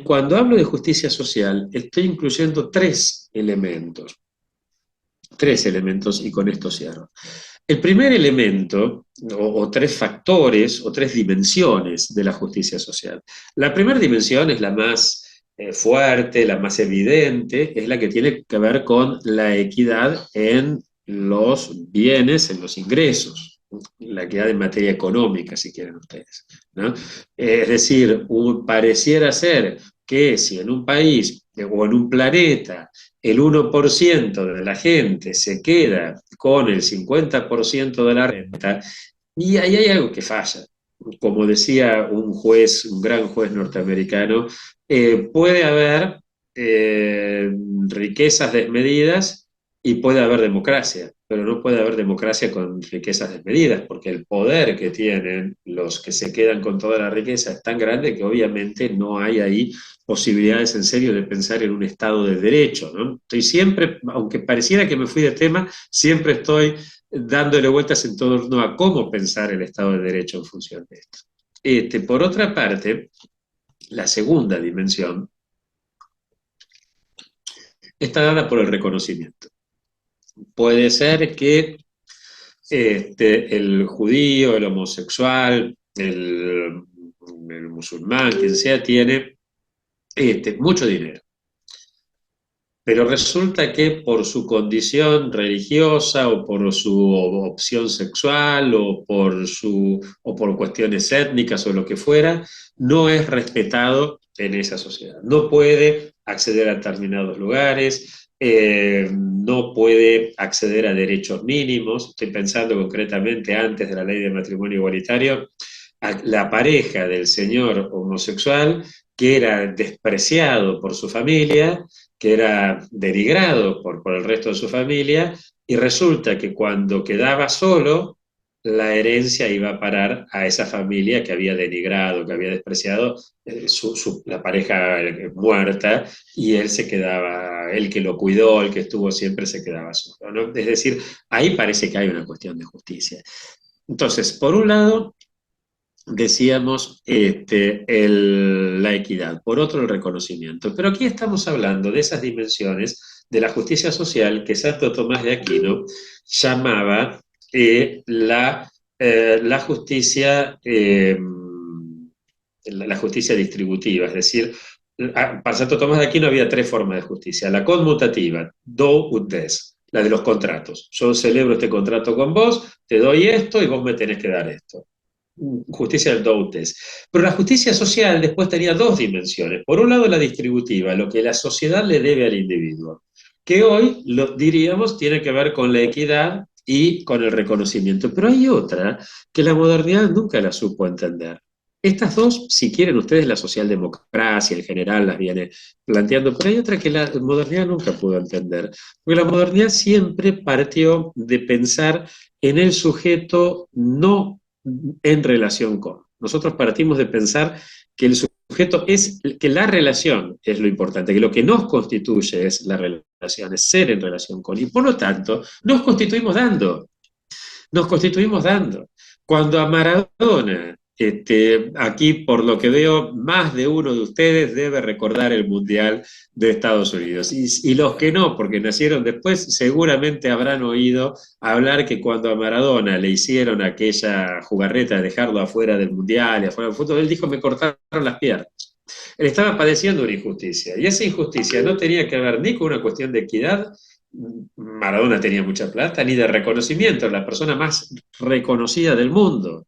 Cuando hablo de justicia social, estoy incluyendo tres elementos y con esto cierro. El primer elemento, o tres factores, o tres dimensiones de la justicia social. La primera dimensión es la más fuerte, la más evidente, es la que tiene que ver con la equidad en los bienes, en los ingresos, la equidad en materia económica, si quieren ustedes, ¿no? Es decir, pareciera ser que si en un país o en un planeta el 1% de la gente se queda con el 50% de la renta, y ahí hay algo que falla. Como decía un juez, un gran juez norteamericano, puede haber eh, riquezas desmedidas y puede haber democracia, pero no puede haber democracia con riquezas desmedidas, porque el poder que tienen los que se quedan con toda la riqueza es tan grande que obviamente no hay ahí posibilidades en serio de pensar en un Estado de derecho, ¿no? Estoy siempre, aunque pareciera que me fui de tema, siempre estoy dándole vueltas en torno a cómo pensar el Estado de Derecho en función de esto. Por otra parte, la segunda dimensión está dada por el reconocimiento. Puede ser que el judío, el homosexual, el musulmán, quien sea, tiene mucho dinero. Pero resulta que por su condición religiosa o por su opción sexual o por cuestiones étnicas o lo que fuera, no es respetado en esa sociedad. No puede acceder a determinados lugares, no puede acceder a derechos mínimos. Estoy pensando concretamente antes de la ley de matrimonio igualitario, a la pareja del señor homosexual que era despreciado por su familia, que era denigrado por el resto de su familia, y resulta que cuando quedaba solo, la herencia iba a parar a esa familia que había denigrado, que había despreciado la pareja muerta, y él se quedaba, él que lo cuidó, el que estuvo siempre, se quedaba solo, ¿no? Es decir, ahí parece que hay una cuestión de justicia. Entonces, por un lado, decíamos la equidad, por otro el reconocimiento. Pero aquí estamos hablando de esas dimensiones de la justicia social que Santo Tomás de Aquino llamaba la justicia, la justicia distributiva, es decir, para Santo Tomás de Aquino había tres formas de justicia: la conmutativa, do ut des, la de los contratos. Yo celebro este contrato con vos, te doy esto y vos me tenés que dar esto. Justicia del Doutes. Pero la justicia social después tenía dos dimensiones. Por un lado, la distributiva, lo que la sociedad le debe al individuo, que hoy, lo diríamos, tiene que ver con la equidad y con el reconocimiento. Pero hay otra que la modernidad nunca la supo entender. Estas dos, si quieren ustedes, la socialdemocracia en general las viene planteando, pero hay otra que la modernidad nunca pudo entender. Porque la modernidad siempre partió de pensar en el sujeto no en relación con. Nosotros partimos de pensar que el sujeto es, que la relación es lo importante, que lo que nos constituye es la relación, es ser en relación con, y por lo tanto nos constituimos dando. Cuando a Maradona, aquí por lo que veo, más de uno de ustedes debe recordar el Mundial de Estados Unidos. Y los que no, porque nacieron después, seguramente habrán oído hablar que cuando a Maradona le hicieron aquella jugarreta de dejarlo afuera del Mundial y afuera del fútbol, él dijo: me cortaron las piernas. Él estaba padeciendo una injusticia, y esa injusticia no tenía que ver ni con una cuestión de equidad. Maradona tenía mucha plata, ni de reconocimiento, la persona más reconocida del mundo,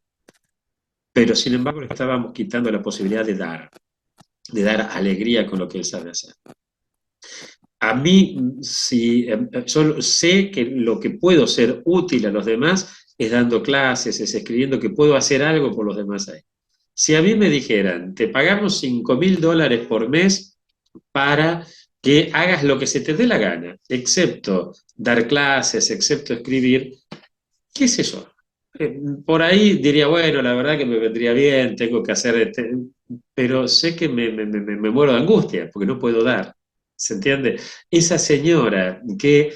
pero sin embargo le estábamos quitando la posibilidad de dar alegría con lo que él sabe hacer. A mí, si, yo sé que lo que puedo ser útil a los demás es dando clases, es escribiendo, que puedo hacer algo por los demás ahí. Si a mí me dijeran: te pagamos $5.000 por mes para que hagas lo que se te dé la gana, excepto dar clases, excepto escribir, ¿qué es eso? Por ahí diría: bueno, la verdad que me vendría bien, tengo que hacer, pero sé que me muero de angustia porque no puedo dar. ¿Se entiende? Esa señora que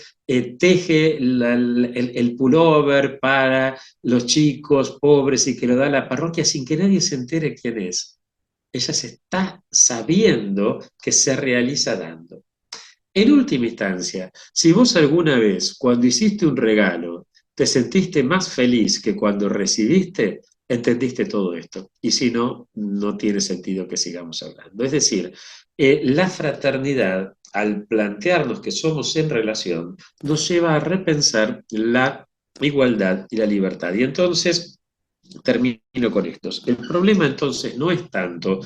teje el pullover para los chicos pobres y que lo da a la parroquia sin que nadie se entere quién es, ella se está sabiendo que se realiza dando. En última instancia, si vos alguna vez, cuando hiciste un regalo, te sentiste más feliz que cuando recibiste, entendiste todo esto. Y si no, no tiene sentido que sigamos hablando. Es decir, la fraternidad, al plantearnos que somos en relación, nos lleva a repensar la igualdad y la libertad. Y entonces, termino con estos. El problema entonces no es tanto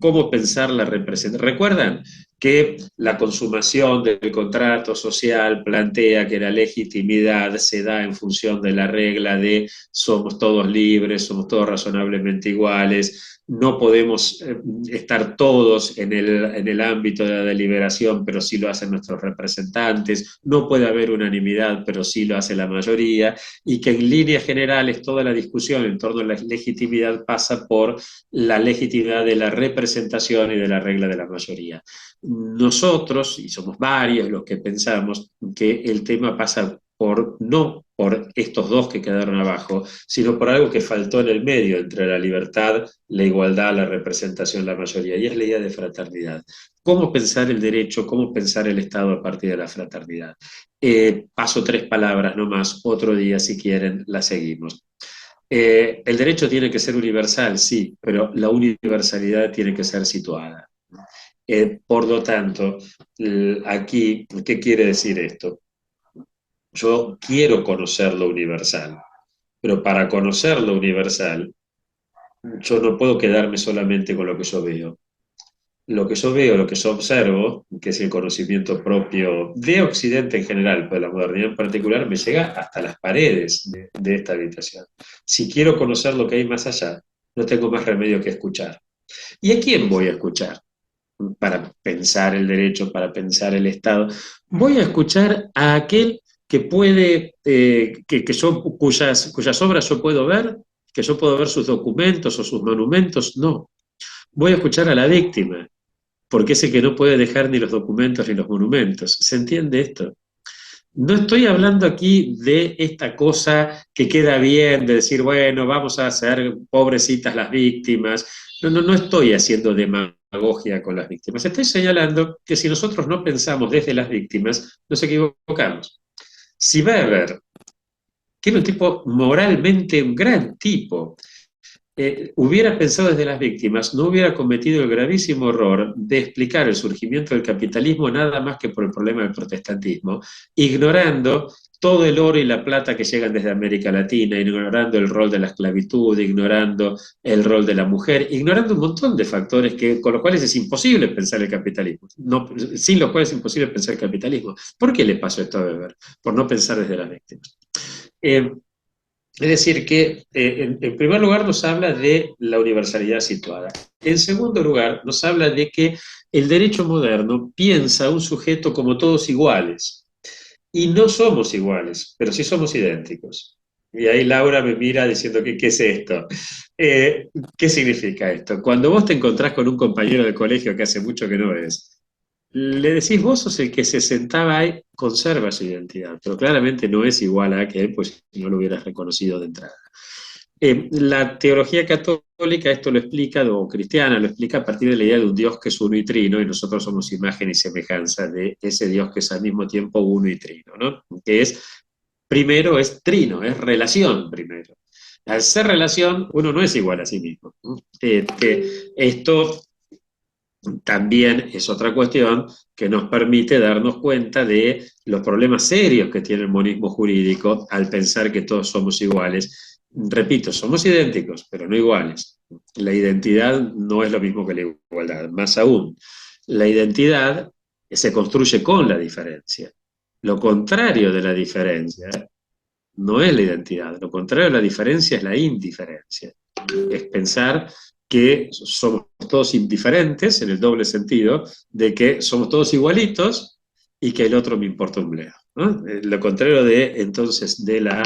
cómo pensar la representación. ¿Recuerdan que la consumación del contrato social plantea que la legitimidad se da en función de la regla de somos todos libres, somos todos razonablemente iguales, no podemos estar todos en el ámbito de la deliberación, pero sí lo hacen nuestros representantes, no puede haber unanimidad, pero sí lo hace la mayoría, y que en líneas generales toda la discusión en torno a la legitimidad pasa por la legitimidad de la representación y de la regla de la mayoría? Nosotros, y somos varios los que pensamos que el tema pasa no por estos dos que quedaron abajo, sino por algo que faltó en el medio entre la libertad, la igualdad, la representación, la mayoría, y es la idea de fraternidad. ¿Cómo pensar el derecho, cómo pensar el Estado a partir de la fraternidad? Paso 3 palabras nomás, otro día si quieren la seguimos. El derecho tiene que ser universal, sí, pero la universalidad tiene que ser situada. Por lo tanto, aquí, ¿qué quiere decir esto? Yo quiero conocer lo universal, pero para conocer lo universal, yo no puedo quedarme solamente con lo que yo veo. Lo que yo veo, lo que yo observo, que es el conocimiento propio de Occidente en general, pero de la modernidad en particular, me llega hasta las paredes de esta habitación. Si quiero conocer lo que hay más allá, no tengo más remedio que escuchar. ¿Y a quién voy a escuchar? Para pensar el derecho, para pensar el Estado. Voy a escuchar a aquel que puede, cuyas obras yo puedo ver, que yo puedo ver sus documentos o sus monumentos. No, voy a escuchar a la víctima, porque es el que no puede dejar ni los documentos ni los monumentos. ¿Se entiende esto? No estoy hablando aquí de esta cosa que queda bien, de decir, bueno, vamos a hacer pobrecitas las víctimas. No, no, no estoy haciendo demagogia con las víctimas. Estoy señalando que si nosotros no pensamos desde las víctimas, nos equivocamos. Si Weber, que era un tipo moralmente un gran tipo, hubiera pensado desde las víctimas, no hubiera cometido el gravísimo error de explicar el surgimiento del capitalismo nada más que por el problema del protestantismo, ignorando todo el oro y la plata que llegan desde América Latina, ignorando el rol de la esclavitud, ignorando el rol de la mujer, ignorando un montón de factores con los cuales es imposible pensar el capitalismo, no, sin los cuales es imposible pensar el capitalismo. ¿Por qué le pasó esto a Weber? Por no pensar desde las víctimas. Eh, es decir, que en primer lugar nos habla de la universalidad situada. En segundo lugar, nos habla de que el derecho moderno piensa a un sujeto como todos iguales. Y no somos iguales, pero sí somos idénticos. Y ahí Laura me mira diciendo, ¿qué es esto? ¿Qué significa esto? Cuando vos te encontrás con un compañero de colegio que hace mucho que no ves, le decís, vos sos el que se sentaba ahí, conserva su identidad, pero claramente no es igual a aquel, pues si no lo hubieras reconocido de entrada. La teología católica esto lo explica, o cristiana lo explica a partir de la idea de un Dios que es uno y trino, y nosotros somos imagen y semejanza de ese Dios que es al mismo tiempo uno y trino, ¿no? Que es, primero es trino, es relación primero. Al ser relación, uno no es igual a sí mismo. Esto también es otra cuestión que nos permite darnos cuenta de los problemas serios que tiene el monismo jurídico al pensar que todos somos iguales. Repito, somos idénticos, pero no iguales. La identidad no es lo mismo que la igualdad. Más aún, la identidad se construye con la diferencia. Lo contrario de la diferencia no es la identidad, lo contrario de la diferencia es la indiferencia. Es pensar que somos todos indiferentes en el doble sentido de que somos todos igualitos y que el otro me importa un bledo, ¿no? Lo contrario de entonces de la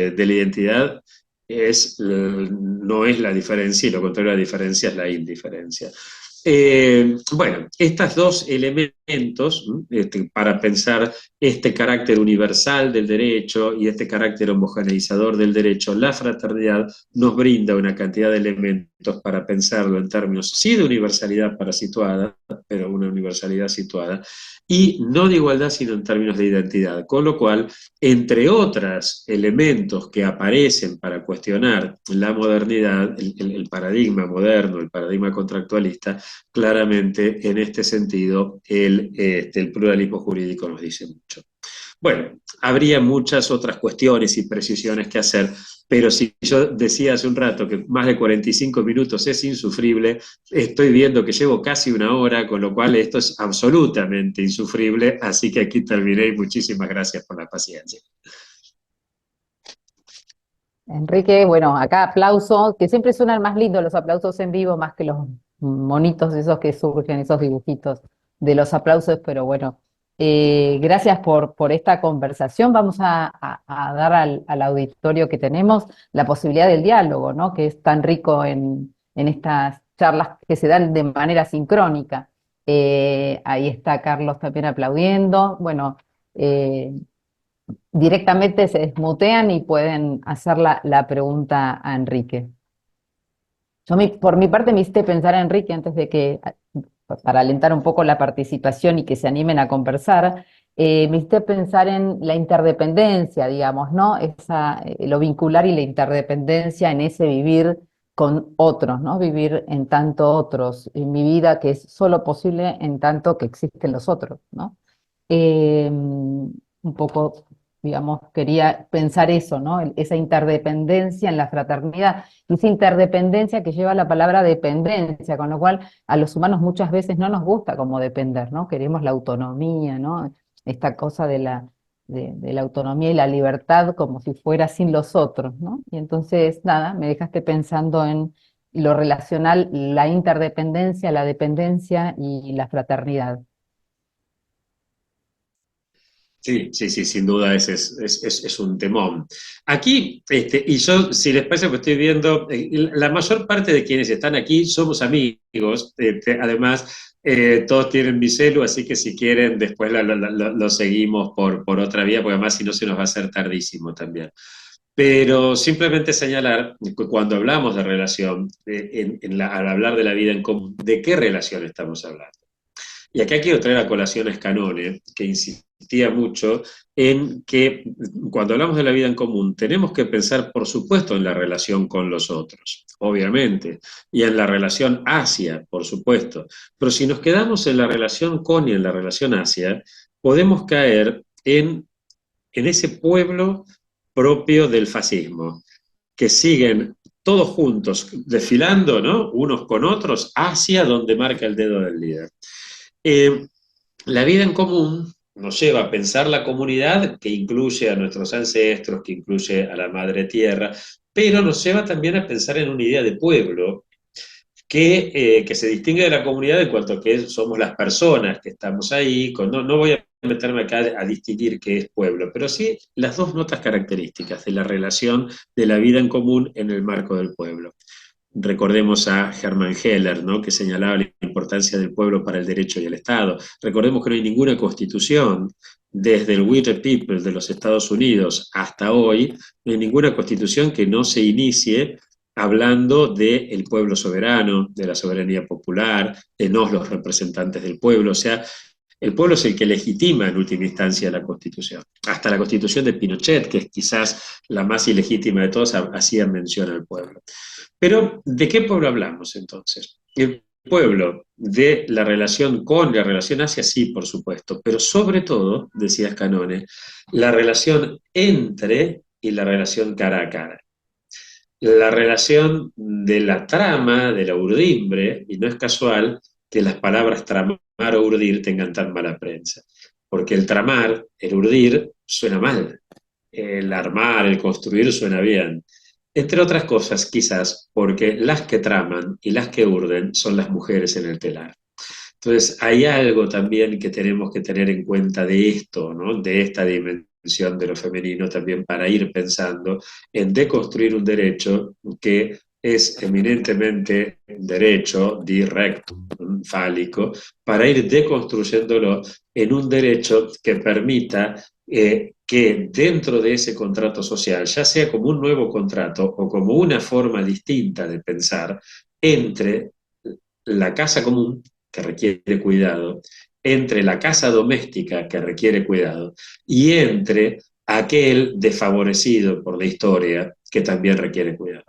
identidad no es la diferencia y lo contrario de la diferencia es la indiferencia. Bueno, estos dos elementos para pensar este carácter universal del derecho y este carácter homogeneizador del derecho, la fraternidad nos brinda una cantidad de elementos para pensarlo en términos, sí, de universalidad para situada, pero una universalidad situada, y no de igualdad, sino en términos de identidad. Con lo cual, entre otros elementos que aparecen para cuestionar la modernidad, el paradigma moderno, el paradigma contractualista, claramente en este sentido el pluralismo jurídico nos dice mucho. Bueno, habría muchas otras cuestiones y precisiones que hacer, pero si yo decía hace un rato que más de 45 minutos es insufrible, estoy viendo que llevo casi una hora, con lo cual esto es absolutamente insufrible, así que aquí terminé y muchísimas gracias por la paciencia. Enrique, bueno, acá aplauso, que siempre suenan más lindos los aplausos en vivo, más que los monitos esos que surgen, esos dibujitos de los aplausos, pero bueno, gracias por esta conversación. Vamos a dar al auditorio que tenemos la posibilidad del diálogo, ¿no? Que es tan rico en estas charlas que se dan de manera sincrónica. Ahí está Carlos también aplaudiendo. Bueno, directamente se desmutean y pueden hacer la pregunta a Enrique. Por mi parte me hiciste pensar a Enrique antes de que, para alentar un poco la participación y que se animen a conversar, Me hiciste pensar en la interdependencia, digamos, ¿no? Lo vincular y la interdependencia en ese vivir con otros, ¿no? Vivir en tanto otros, en mi vida que es solo posible en tanto que existen los otros, ¿no? Un poco, digamos, quería pensar eso, ¿no? Esa interdependencia en la fraternidad, y esa interdependencia que lleva la palabra dependencia, con lo cual a los humanos muchas veces no nos gusta como depender, ¿no? Queremos la autonomía, ¿no? Esta cosa de la autonomía y la libertad como si fuera sin los otros, ¿no? Y entonces, nada, me dejaste pensando en lo relacional, la interdependencia, la dependencia y la fraternidad. Sí, sí, sí, sin duda ese es un temón. Aquí, y yo, si les parece, que estoy viendo, la mayor parte de quienes están aquí somos amigos, además, todos tienen mi celu, así que si quieren, después lo seguimos por otra vía, porque además si no se nos va a hacer tardísimo también. Pero simplemente señalar que cuando hablamos de relación, al hablar de la vida en común, ¿de qué relación estamos hablando? Y acá quiero traer a colación a Scanone, que insistía mucho en que cuando hablamos de la vida en común tenemos que pensar, por supuesto, en la relación con los otros, obviamente, y en la relación hacia, por supuesto. Pero si nos quedamos en la relación con y en la relación hacia, podemos caer en ese pueblo propio del fascismo, que siguen todos juntos desfilando, ¿no? Unos con otros hacia donde marca el dedo del líder. Eh, la vida en común nos lleva a pensar la comunidad que incluye a nuestros ancestros, que incluye a la madre tierra, pero nos lleva también a pensar en una idea de pueblo que se distingue de la comunidad en cuanto a que somos las personas que estamos ahí. No voy a meterme acá a distinguir qué es pueblo, pero sí las dos notas características de la relación de la vida en común en el marco del pueblo. Recordemos a Hermann Heller, ¿no? Que señalaba la importancia del pueblo para el derecho y el Estado. Recordemos que no hay ninguna constitución, desde el We the People de los Estados Unidos hasta hoy, no hay ninguna constitución que no se inicie hablando del pueblo soberano, de la soberanía popular, de nos los representantes del pueblo. O sea, el pueblo es el que legitima en última instancia la Constitución. Hasta la Constitución de Pinochet, que es quizás la más ilegítima de todas, hacía mención al pueblo. Pero, ¿de qué pueblo hablamos entonces? El pueblo de la relación con, la relación hacia, sí, por supuesto, pero sobre todo, decía Scanone, la relación entre y la relación cara a cara. La relación de la trama, de la urdimbre, y no es casual que las palabras tramar o urdir tengan tan mala prensa, porque el tramar, el urdir, suena mal, el armar, el construir suena bien. Entre otras cosas, quizás porque las que traman y las que urden son las mujeres en el telar. Entonces, hay algo también que tenemos que tener en cuenta de esto, ¿no? De esta dimensión de lo femenino también para ir pensando en deconstruir un derecho que es eminentemente derecho, directo, fálico, para ir deconstruyéndolo en un derecho que permita que dentro de ese contrato social, ya sea como un nuevo contrato o como una forma distinta de pensar, entre la casa común, que requiere cuidado, entre la casa doméstica, que requiere cuidado, y entre aquel desfavorecido por la historia, que también requiere cuidado.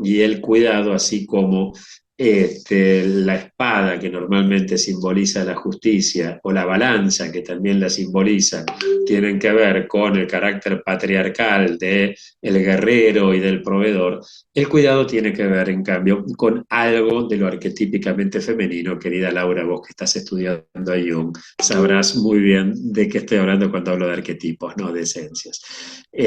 Y el cuidado, así como la espada que normalmente simboliza la justicia o la balanza que también la simboliza, tienen que ver con el carácter patriarcal del guerrero y del proveedor. El cuidado tiene que ver, en cambio, con algo de lo arquetípicamente femenino. Querida Laura, vos que estás estudiando a Jung, sabrás muy bien de qué estoy hablando cuando hablo de arquetipos, no de esencias.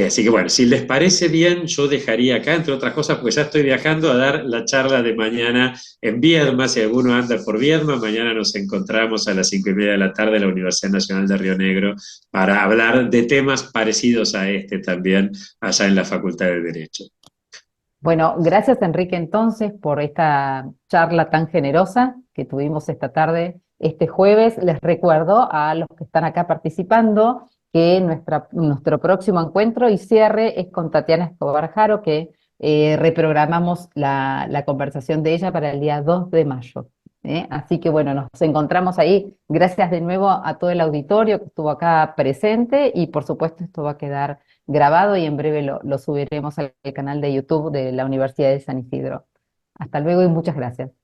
Así que bueno, si les parece bien, yo dejaría acá, entre otras cosas, porque ya estoy viajando a dar la charla de mañana en Viedma. Si alguno anda por Viedma, mañana nos encontramos a las 5:30 de la tarde en la Universidad Nacional de Río Negro para hablar de temas parecidos a este también, allá en la Facultad de Derecho. Bueno, gracias Enrique entonces por esta charla tan generosa que tuvimos esta tarde, este jueves. Les recuerdo a los que están acá participando que nuestro próximo encuentro y cierre es con Tatiana Escobar Jaro, que reprogramamos la conversación de ella para el día 2 de mayo. Así que bueno, nos encontramos ahí. Gracias de nuevo a todo el auditorio que estuvo acá presente y por supuesto esto va a quedar grabado y en breve lo subiremos al canal de YouTube de la Universidad de San Isidro. Hasta luego y muchas gracias.